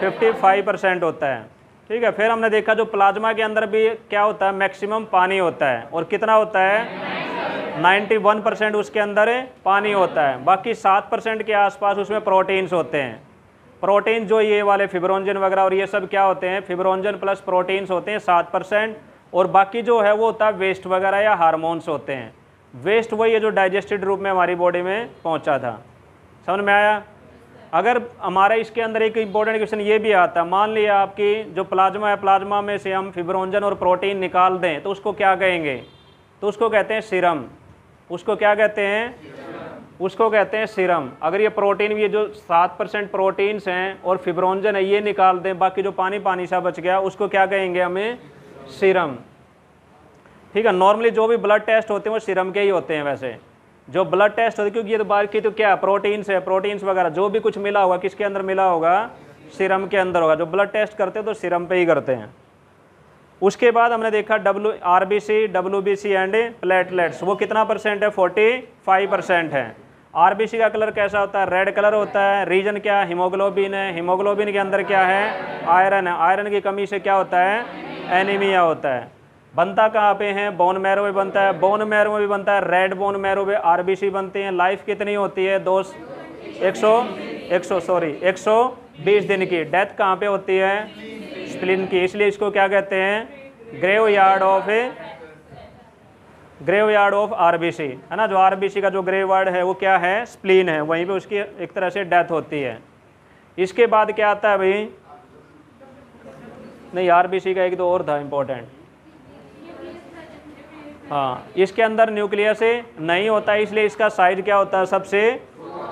55% होता है। ठीक है। फिर हमने देखा जो प्लाज्मा के अंदर भी क्या होता है? मैक्सिमम पानी होता है। और कितना होता है? 91% उसके अंदर पानी होता है। बाकी 7% के आसपास उसमें प्रोटीन्स होते हैं। प्रोटीन जो ये वाले फिब्रोंजन वगैरह और ये सब क्या होते हैं? फिब्रोंजन प्लस प्रोटीन्स होते हैं 7%। और बाकी जो है वो होता है वेस्ट वगैरह या हार्मोन्स होते हैं। वेस्ट वही है जो डाइजेस्टेड रूप में हमारी बॉडी में पहुंचा था। समझ में आया? अगर हमारा इसके अंदर एक इंपॉर्टेंट क्वेश्चन ये भी आता है, मान लिया आपकी जो प्लाज्मा है, प्लाज्मा में से हम फिब्रोंजन और प्रोटीन निकाल दें तो उसको क्या कहेंगे? तो उसको कहते हैं सीरम। उसको क्या कहते हैं? उसको कहते हैं सीरम। अगर ये प्रोटीन भी, ये जो 7% प्रोटीन्स हैं और फिब्रोंजन है, ये निकाल दें, बाकी जो पानी पानी सा बच गया उसको क्या कहेंगे? हमें सीरम। ठीक है। नॉर्मली जो भी ब्लड टेस्ट होते हैं वो सीरम के ही होते हैं वैसे, जो ब्लड टेस्ट होते हैं, क्योंकि ये तो बाकी तो क्या प्रोटीन्स है, प्रोटीन्स वगैरह जो भी कुछ मिला होगा किसके अंदर मिला होगा? सीरम के अंदर होगा। जो ब्लड टेस्ट करते हैं तो सीरम पे ही करते हैं। उसके बाद हमने देखा RBC, WBC एंड प्लेटलेट्स, वो कितना % है? 45% है। RBC का कलर कैसा होता है? रेड कलर होता है। रीजन क्या? हीमोग्लोबिन है। हीमोग्लोबिन के अंदर क्या है? आयरन है। आयरन की कमी से क्या होता है? एनीमिया होता है। बनता कहाँ पे है? बोन मैरो में बनता है। बोन मैरो में भी बनता है। रेड बोन मैरो में RBC बनते हैं। लाइफ कितनी होती है? 120 दिन की। डेथ कहाँ पे होती है? स्प्लीन की, इसलिए इसको क्या कहते हैं, ग्रेवयार्ड ऑफ आरबीसी, है ना। जो आरबीसी का जो ग्रेवयार्ड है वो क्या है, स्प्लीन है, वहीं पे उसकी एक तरह से डेथ होती है। इसके बाद क्या आता है भाई, नहीं आरबीसी का एक दो और था इम्पोर्टेंट, हाँ, इसके अंदर न्यूक्लियस नहीं होता है, इसलिए इसका साइज क्या होता है, सबसे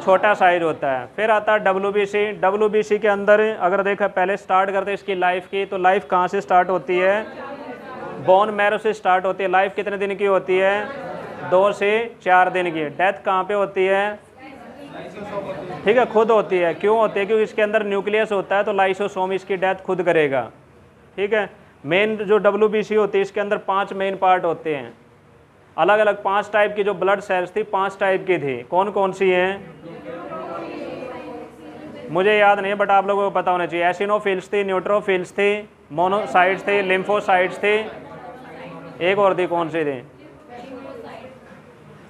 छोटा साइज होता है। फिर आता है डब्ल्यूबीसी। डब्ल्यूबीसी के अंदर अगर देखा, पहले स्टार्ट करते हैं इसकी लाइफ की, तो लाइफ कहाँ से स्टार्ट होती है, बोन मैरो से स्टार्ट होती है। लाइफ कितने दिन की होती है, 2 से 4 दिन की। डेथ कहाँ पे होती है, ठीक है, खुद होती है। क्यों होती है, क्योंकि इसके अंदर न्यूक्लियस होता है, तो लाइसोसोम इसकी डेथ खुद करेगा, ठीक है। मेन जो डब्ल्यूबीसी होती है, इसके अंदर 5 मेन पार्ट होते हैं, अलग अलग 5 टाइप की जो ब्लड सेल्स थी, 5 टाइप की थी। कौन कौन सी हैं, मुझे याद नहीं है, बट आप लोगों को पता होना चाहिए। एसिनोफिल्स थी, न्यूट्रोफिल्स थी, मोनोसाइट्स थे, लिम्फोसाइट्स थे, एक और थी, कौन सी थी,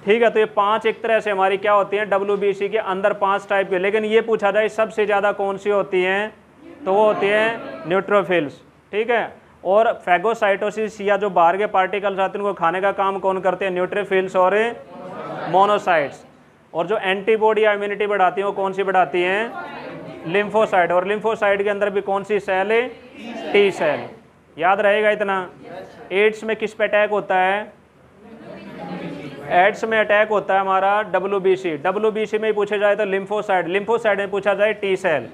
ठीक है। तो ये 5 एक तरह से हमारी क्या होती हैं, डब्ल्यूबीसी के अंदर 5 टाइप के। लेकिन ये पूछा जाए सबसे ज़्यादा कौन सी होती हैं, तो वो होती हैं न्यूट्रोफिल्स, ठीक है। और फैगोसाइटोसिस या जो बाहर के पार्टिकल्स आते हैं उनको खाने का काम कौन करते हैं, न्यूट्रोफिल्स और मोनोसाइट्स। और जो एंटीबॉडी या इम्यूनिटी बढ़ाती हैं वो कौन सी बढ़ाती हैं, लिम्फोसाइट। और लिम्फोसाइट के अंदर भी कौन सी सेल है, टी सेल। याद रहेगा इतना। एड्स में किस पे अटैक होता है, एड्स में अटैक होता है हमारा डब्ल्यूबीसी। डब्ल्यूबीसी में ही पूछा जाए तो लिम्फोसाइट, लिम्फोसाइट में पूछा जाए टी सेल।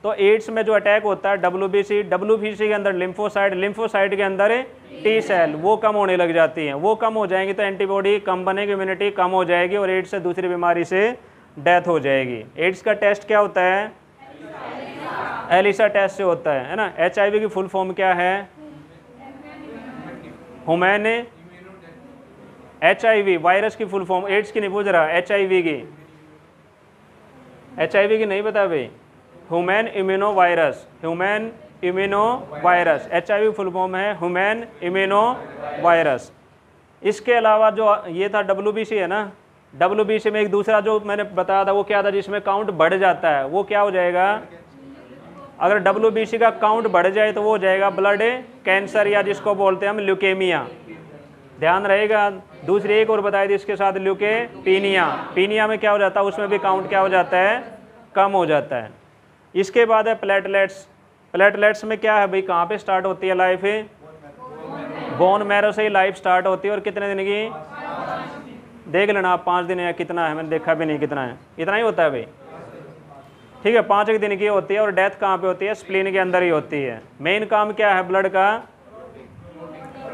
तो एड्स में जो अटैक होता है डब्ल्यूबीसी, डब्ल्यूबीसी के अंदर लिम्फोसाइट, लिम्फोसाइट के अंदर टी सेल, वो कम होने लग जाती हैं। वो कम हो जाएंगी तो एंटीबॉडी कम बनेगी, इम्यूनिटी कम हो जाएगी और एड्स से दूसरी बीमारी से डेथ हो जाएगी। एड्स का टेस्ट क्या होता है, एलिसा टेस्ट से होता है ना। HIV की फुल फॉर्म क्या है, ह्यूमन HIV। वायरस की फुल फॉर्म, एड्स की नहीं पूछ रहा, HIV की नहीं पता भाई, human immuno virus, human immuno virus. HIV full form है ह्यूमन इम्यूनो वायरस। इसके अलावा जो ये था WBC है ना, WBC में एक दूसरा जो मैंने बताया था वो क्या था, जिसमें काउंट बढ़ जाता है, वो क्या हो जाएगा, अगर WBC का काउंट बढ़ जाए तो वो हो जाएगा ब्लड कैंसर, या जिसको बोलते हैं हम ल्यूकेमिया, ध्यान रहेगा। दूसरी एक और बताई थी इसके साथ, ल्यूकेपीनिया। पीनिया में क्या हो जाता है, उसमें भी काउंट क्या हो जाता है, कम हो जाता है। इसके बाद है प्लेटलेट्स। प्लेटलेट्स में क्या है भाई, कहाँ पे स्टार्ट होती है लाइफ, बोन मैरो से ही लाइफ स्टार्ट होती है। और कितने दिन की, देख लेना आप, 5 दिन या कितना है, मैंने देखा भी नहीं कितना है, इतना ही होता है भाई, ठीक है, 5 एक दिन की होती है। और डेथ कहाँ पे होती है, स्प्लीन के अंदर ही होती है। मेन काम क्या है ब्लड का,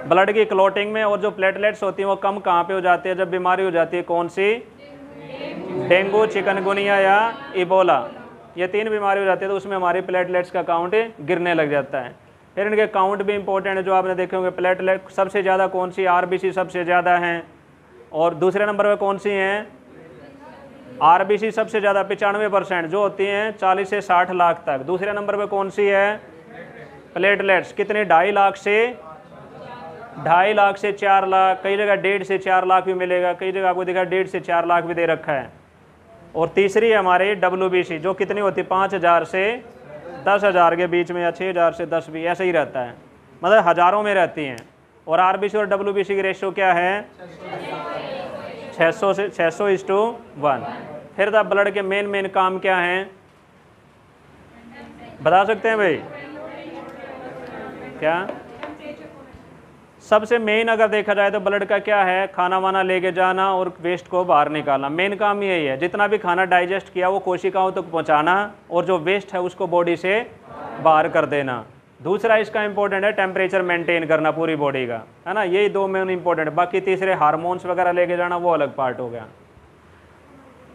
ब्लड की क्लॉटिंग में। और जो प्लेटलेट्स होती हैं वो कम कहाँ पे हो जाती है, जब बीमारी हो जाती है, कौन सी, डेंगू, चिकनगुनिया या इबोला, ये 3 बीमारी हो जाती है, तो उसमें हमारी प्लेटलेट्स का काउंट गिरने लग जाता है। फिर इनके काउंट भी इंपॉर्टेंट है, जो आपने देखे होंगे। प्लेटलेट सबसे ज़्यादा कौन सी, RBC सबसे ज़्यादा हैं। और दूसरे नंबर पर कौन सी हैं, RBC सबसे ज़्यादा 95% जो होती हैं 40 से 60 लाख तक। दूसरे नंबर पर कौन सी है, प्लेटलेट्स, कितने, 2.5 लाख से 4 लाख, कई जगह 1.5 से 4 लाख भी मिलेगा, कई जगह आपको देखा 1.5 से 4 लाख भी दे रखा है। और तीसरी हमारे WBC जो कितनी होती है, 5,000 से 10,000 के बीच में, या 6,000 से 10 भी, ऐसे ही रहता है, मतलब हज़ारों में रहती हैं। और RBC और WBC की रेशियो क्या है, 600:1। फिर था ब्लड के मेन काम क्या हैं, बता सकते हैं भाई, क्या सबसे मेन अगर देखा जाए तो ब्लड का क्या है, खाना वाना लेके जाना और वेस्ट को बाहर निकालना। मेन काम यही है, जितना भी खाना डाइजेस्ट किया वो कोशिकाओं तक पहुंचाना, और जो वेस्ट है उसको बॉडी से बाहर कर देना। दूसरा इसका इंपॉर्टेंट है टेम्परेचर मेंटेन करना पूरी बॉडी का, है ना, यही 2 मेन इंपॉर्टेंट। बाकी तीसरे हार्मोन्स वगैरह लेके जाना वो अलग पार्ट हो गया।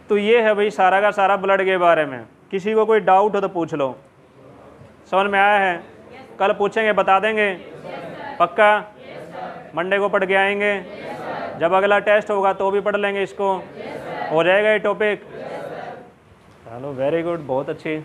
तो ये है भाई सारा का सारा ब्लड के बारे में। किसी को कोई डाउट हो तो पूछ लो, समझ में आया है, कल पूछेंगे बता देंगे, पक्का मंडे को पढ़ के आएंगे, जब अगला टेस्ट होगा तो भी पढ़ लेंगे इसको, हो जाएगा ये टॉपिक। चलो वेरी गुड, बहुत अच्छी।